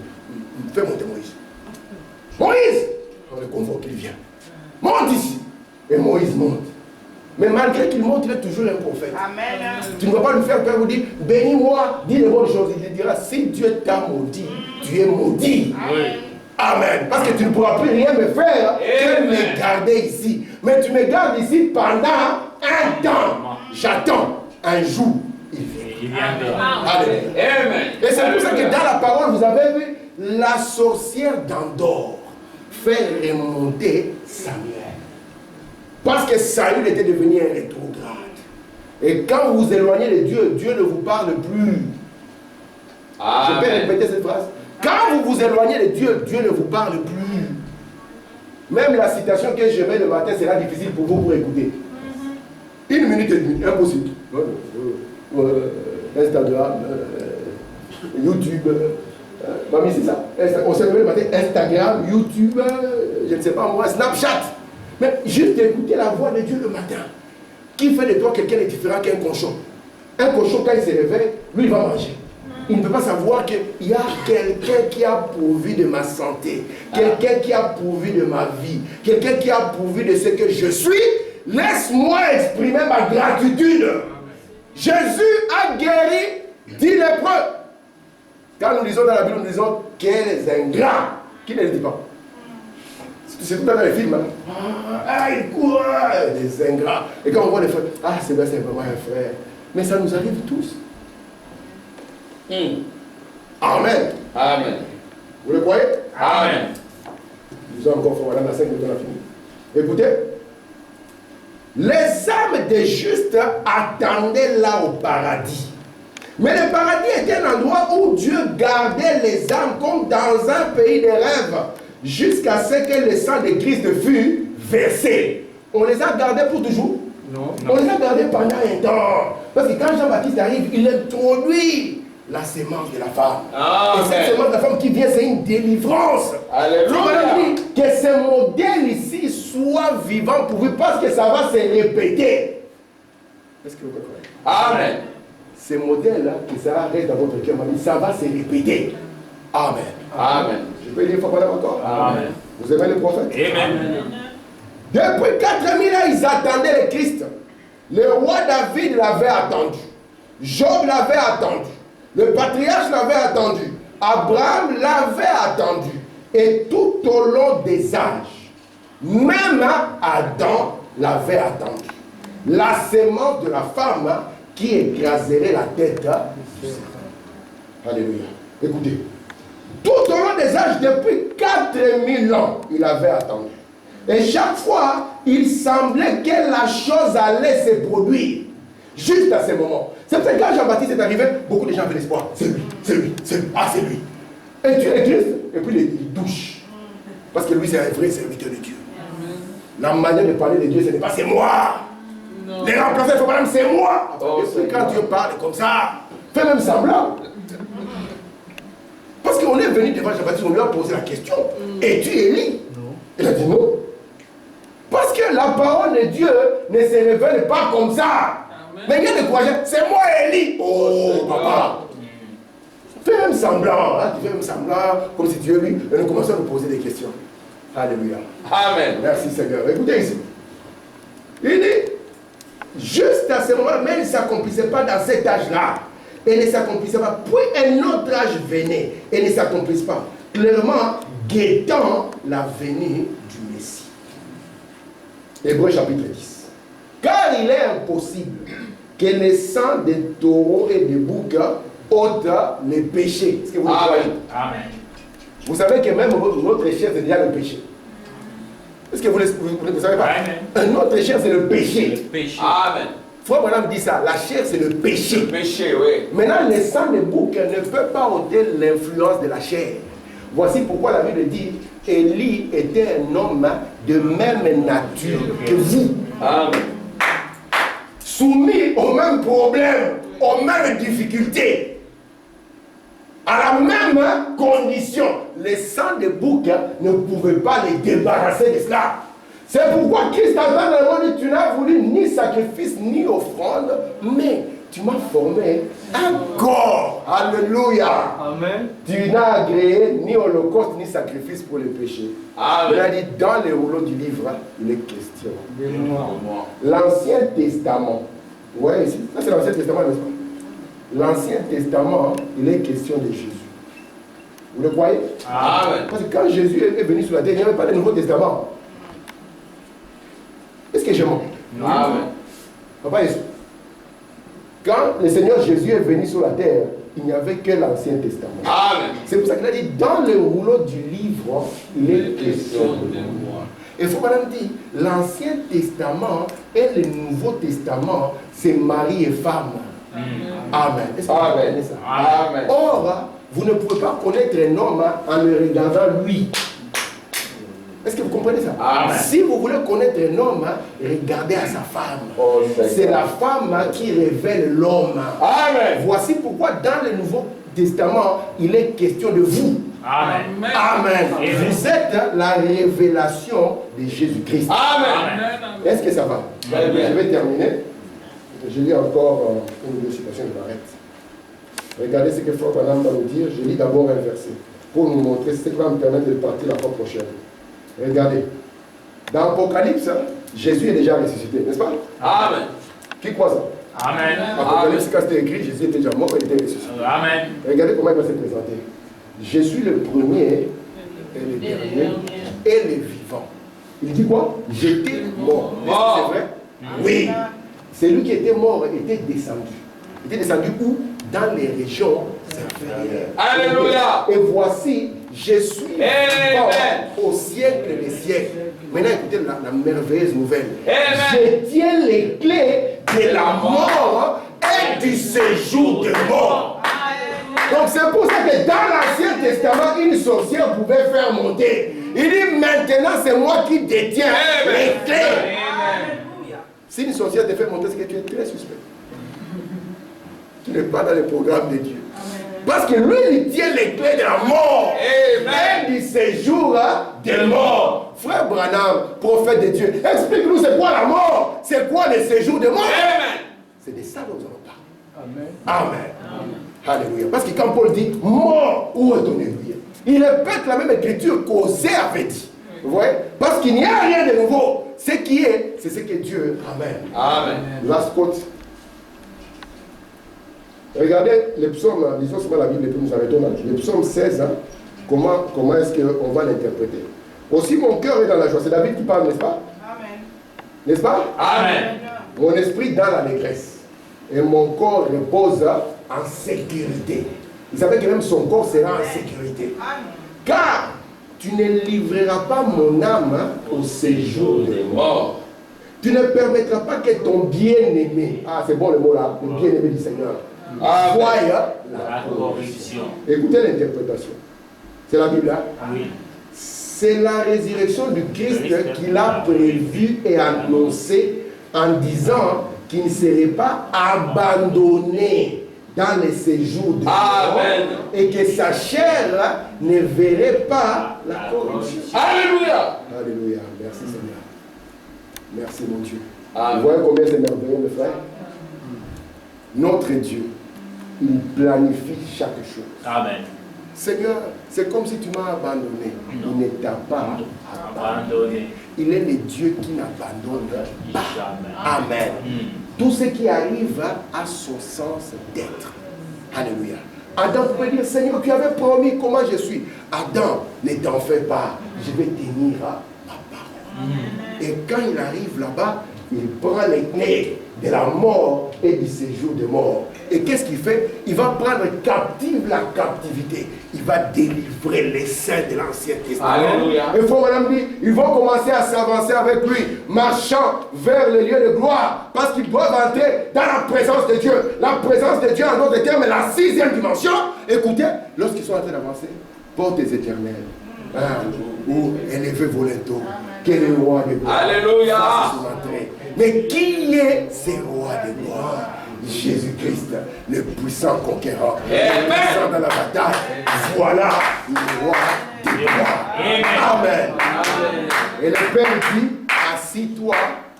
fais monter Moïse. Moïse! On le convoque, il vient. Monte ici. Et Moïse monte. Mais malgré qu'il monte, il est toujours un prophète. Amen. Tu ne vas pas lui faire peur, vous dire, bénis-moi, dis les bonnes choses. Il te dira, si Dieu t'a maudit, tu es maudit. Oui. Amen. Parce que tu ne pourras plus rien me faire que me garder ici. Mais tu me gardes ici pendant un temps. J'attends. Un jour, il vient. Il vient. Allez. Amen. Et c'est pour ça que dans la parole, vous avez vu la sorcière d'Endor faire remonter Samuel. Parce que Saül était devenu un rétrograde. Et quand vous vous éloignez de Dieu, Dieu ne vous parle plus. Je peux répéter cette phrase. Quand vous vous éloignez de Dieu, Dieu ne vous parle plus. Même la citation que je mets le matin sera difficile pour vous pour écouter. 1 minute et demie, impossible. Instagram, YouTube, mamie c'est ça. On s'est levé le matin, Instagram, YouTube, je ne sais pas moi, Snapchat. Mais juste écouter la voix de Dieu le matin. Qui fait de toi quelqu'un de différent qu'un cochon? Un cochon, quand il se réveille, lui il va manger. Il ne peut pas savoir qu'il y a quelqu'un qui a pourvu de ma santé, quelqu'un qui a pourvu de ma vie, quelqu'un qui a pourvu de ce que je suis. Laisse-moi exprimer ma gratitude. Jésus a guéri 10 lépreux. Quand nous lisons dans la Bible, nous disons quels ingrats. Qui ne le dit pas? C'est tout dans les films. Hein? Ah, il court, des ingrats. Et quand on voit les frères, ah, c'est vraiment un frère. Mais ça nous arrive tous. Amen. Amen. Vous le croyez? Amen. Nous avons encore fait, voilà, la 5 minutes, on a fini. Écoutez, les âmes des justes attendaient là au paradis. Mais le paradis était un endroit où Dieu gardait les âmes comme dans un pays de rêve, jusqu'à ce que le sang de Christ fût versé. On les a gardés pour toujours? Non. On les a gardés pendant un temps. Parce que quand Jean-Baptiste arrive, il introduit la sémence de la femme. Amen. Et cette sémence de la femme qui vient, c'est une délivrance. Alléluia. Dit que ce modèle ici soit vivant pour vous, parce que ça va se répéter. Est-ce que vous comprenez? Amen. Ce modèle-là, qui sera reste dans votre cœur, ça va se répéter. Amen. Amen. Je peux dire une fois encore? Amen. Vous aimez le prophète? Amen. Depuis 4000 ans, ils attendaient le Christ. Le roi David l'avait attendu. Job l'avait attendu. Le patriarche l'avait attendu. Abraham l'avait attendu. Et tout au long des âges, même Adam l'avait attendu. La sémence de la femme qui écraserait la tête. Alléluia. Écoutez. Tout au long des âges, depuis 4000 ans, il avait attendu. Et chaque fois, il semblait que la chose allait se produire. Juste à ce moment. C'est pour ça que quand Jean-Baptiste est arrivé, beaucoup de gens avaient l'espoir. C'est lui, c'est lui, c'est lui. Ah, c'est lui. Et Dieu est triste. Et puis il douche. Parce que lui, c'est un vrai serviteur de Dieu. La manière de parler de Dieu, ce n'est pas c'est moi. Non. Les remplaçants, il faut pas dire c'est moi. Oh, et puis quand Dieu parle comme ça, fais même semblant. Parce qu'on est venu devant Jean-Baptiste, on lui a posé la question. Es-tu Élie? Il a dit non. Parce que la parole de Dieu ne se révèle pas comme ça. Amen. Mais il y a des courageux, c'est moi Élie. Oh papa. Fais même semblant, hein? Tu fais même semblant, comme si Dieu lui, et nous commençons à nous poser des questions. Alléluia. Amen. Merci Seigneur. Écoutez ici. Il dit, juste à ce moment-là, mais il ne s'accomplissait pas dans cet âge-là. Et ne s'accomplissait pas. Puis un autre âge venait et ne s'accomplissait pas. Clairement, guettant la venue du Messie. Hébreux chapitre 10. Car il est impossible que les sangs des taureaux et des boucs ôtent les péchés. Est-ce que vous le croyez? Amen. Vous savez que même notre chair, c'est déjà le péché. Est-ce que vous ne savez pas? Amen. Notre chair, c'est le péché. Le péché. Amen. Frère Madame dit ça, la chair, c'est le péché. Le péché, oui. Maintenant, les sangs des boucs ne peuvent pas ôter l'influence de la chair. Voici pourquoi la Bible dit Élie était un homme de même nature que vous. Amen. Soumis aux mêmes problèmes, aux mêmes difficultés, à la même condition. Les sangs de bouc ne pouvaient pas les débarrasser de cela. C'est pourquoi Christ a dit, tu n'as voulu ni sacrifice ni offrande, mais tu m'as formé un corps. Alléluia. Amen. Tu n'as agréé ni holocauste ni sacrifice pour les péchés. Amen. Il a dit dans les rouleaux du livre, il est question de moi. L'Ancien Testament. Vous voyez ici, ça c'est l'Ancien Testament, n'est-ce pas? L'Ancien Testament, il est question de Jésus. Vous le croyez? Amen. Parce que quand Jésus est venu sur la terre, il n'y avait pas de Nouveau Testament. Est-ce que je mens? Amen. Papa Jésus. Quand le Seigneur Jésus est venu sur la terre, il n'y avait que l'Ancien Testament. Amen. C'est pour ça qu'il a dit, dans le rouleau du livre, il est question de moi. Et il faut madame dire, l'Ancien Testament et le Nouveau Testament, c'est mari et femme. Amen. Est-ce que vous comprenez ça? Amen. Or, vous ne pouvez pas connaître un homme en le regardant lui. Est-ce que vous comprenez ça? Amen. Si vous voulez connaître un homme, regardez à sa femme. Oh, c'est la femme qui révèle l'homme. Amen. Voici pourquoi dans le Nouveau Testament, il est question de vous. Amen. Amen. Amen. Vous êtes la révélation de Jésus-Christ. Amen. Amen. Est-ce que ça va? Je vais terminer. Je lis encore une ou deux citations, je m'arrête. Regardez ce que Frère Branham va nous dire. Je lis d'abord un verset pour nous montrer ce qui va me permettre de partir la fois prochaine. Regardez. Dans l'Apocalypse, Jésus est déjà ressuscité, n'est-ce pas? Amen. Qui croit ça? Amen. Apocalypse, quand c'était écrit, Jésus était déjà mort, il était ressuscité. Amen. Regardez comment il va se présenter. Je suis le premier et le dernier et le vivant. Il dit quoi? J'étais mort. Est-ce que c'est vrai? Oui. C'est lui qui était mort était descendu. Il était descendu où? Dans les régions inférieures. Alléluia. Et voici, je suis vivant au siècle des siècles. Maintenant, écoutez la merveilleuse nouvelle. Amen. Je tiens les clés de la mort et du séjour de mort. Donc c'est pour ça que dans l'Ancien Testament, une sorcière pouvait faire monter. Il dit maintenant c'est moi qui détiens les clés. Amen. Si une sorcière te fait monter, c'est que tu es très suspect. Tu n'es pas dans le programme de Dieu. Parce que lui, il tient les clés de la mort. Amen. Et du séjour de mort. Frère Branham, prophète de Dieu, explique-nous c'est quoi la mort? C'est quoi le séjour de mort? Amen. C'est de ça dont nous allons parler. Amen. Amen. Amen. Alléluia. Parce que quand Paul dit mort, où est ton éveil? Il répète la même écriture qu'Osée avait dit. Vous voyez? Parce qu'il n'y a rien de nouveau. Ce qui est, c'est ce que Dieu. Amen. Amen. Last quote. Regardez les psaumes, disons souvent la Bible, et puis nous arrêtons là. Le psaume 16, hein, comment est-ce qu'on va l'interpréter? Aussi mon cœur est dans la joie. C'est David qui parle, n'est-ce pas? Amen. N'est-ce pas? Amen. Mon esprit dans l'allégresse. Et mon corps repose en sécurité. Il savait que même son corps sera en sécurité. Amen. Car tu ne livreras pas mon âme au séjour des morts. Tu ne permettras pas que ton bien-aimé, c'est bon le mot là, le bien-aimé du Seigneur, voie la corruption. Écoutez l'interprétation. C'est la Bible là. Oui. c'est la résurrection du Christ qu'il a prévue et annoncée en disant qu'il ne serait pas abandonné dans les séjours de mort et que sa chair ne verrait pas la corruption. Alléluia. Alléluia. Merci Seigneur. Merci mon Dieu. Amen. Vous voyez combien c'est merveilleux, mes frères? Notre Dieu, il planifie chaque chose. Amen. Seigneur, c'est comme si tu m'as abandonné. Non. Il ne t'a pas abandonné. Il est le Dieu qui n'abandonne pas. Amen. Tout ce qui arrive a son sens d'être. Alléluia. Adam pouvait dire, Seigneur, tu avais promis comment je suis. Adam, ne t'en fais pas. Je vais tenir ma parole. Et quand il arrive là-bas, il prend les clés de la mort et du séjour de mort. Et qu'est-ce qu'il fait? Il va prendre captive la captivité. Il va délivrer les saints de l'Ancien Testament. Alléluia. Et faut madame dire, ils vont commencer à s'avancer avec lui, marchant vers le lieu de gloire, parce qu'ils doivent entrer dans la présence de Dieu. La présence de Dieu, en d'autres termes, est la 6e dimension. Écoutez, lorsqu'ils sont en train d'avancer, portes éternelles, ou élevez vos linteaux, quel est le roi de gloire? Alléluia. Mais qui est ce roi de gloire? Jésus-Christ, le puissant conquérant, le puissant dans la bataille. Voilà le roi de gloire. Amen. Et le Père dit, assis-toi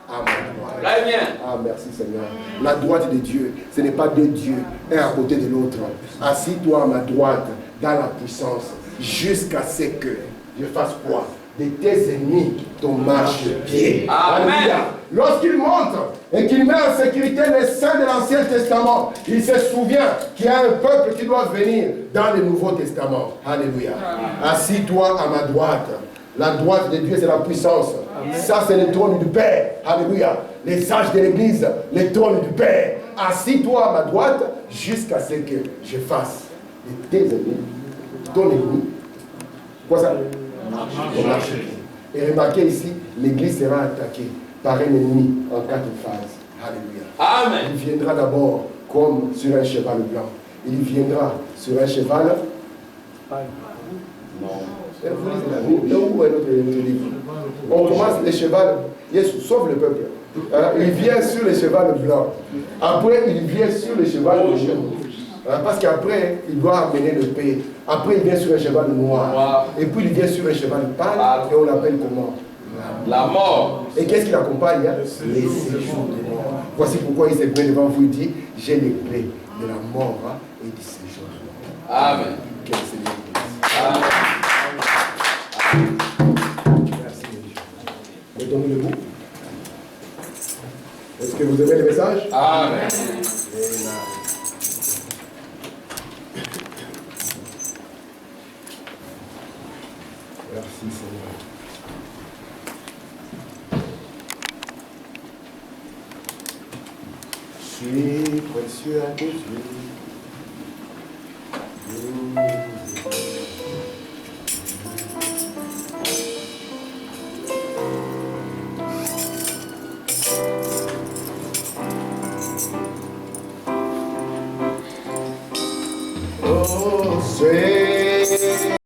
à ma droite. Très bien. Ah, merci Seigneur. La droite de Dieu, ce n'est pas deux dieux, un à côté de l'autre. Assis-toi à ma droite, dans la puissance, jusqu'à ce que je fasse quoi? De tes ennemis ton marche-pied. Amen. Lorsqu'il monte et qu'il met en sécurité les saints de l'Ancien Testament, il se souvient qu'il y a un peuple qui doit venir dans le Nouveau Testament. Alléluia. Assis-toi à ma droite. La droite de Dieu, c'est la puissance. Ça, c'est le trône du Père. Alléluia. Les sages de l'Église, le trône du Père. Assis-toi à ma droite jusqu'à ce que je fasse de tes ennemis, ton ennemi. Quoi ça? Et remarquez ici, l'Église sera attaquée par un ennemi en 4 phases. Alléluia. Amen. Il viendra d'abord comme sur un cheval blanc. Il viendra sur un cheval. Non. Vous lisez la Bible. Où est notre livre? On commence le cheval. Jésus sauve le peuple. Il vient sur le cheval blanc. Après, il vient sur le cheval rouge. Parce qu'après, il doit amener le paix. Après, il vient sur un cheval noir. Et puis, il vient sur un cheval pâle. Et on l'appelle comment? La mort. Et qu'est-ce qui l'accompagne? Les séjours de mort. Voici pourquoi il s'est mis devant vous et dit, j'ai les clés de la mort et du séjour de mort. Amen. Quel Seigneur. Amen. Merci Dieu. Mettons-nous debout. Est-ce que vous aimez le message? Amen. Amen. Merci Seigneur. Je suis précieux à tes yeux. Oh, c'est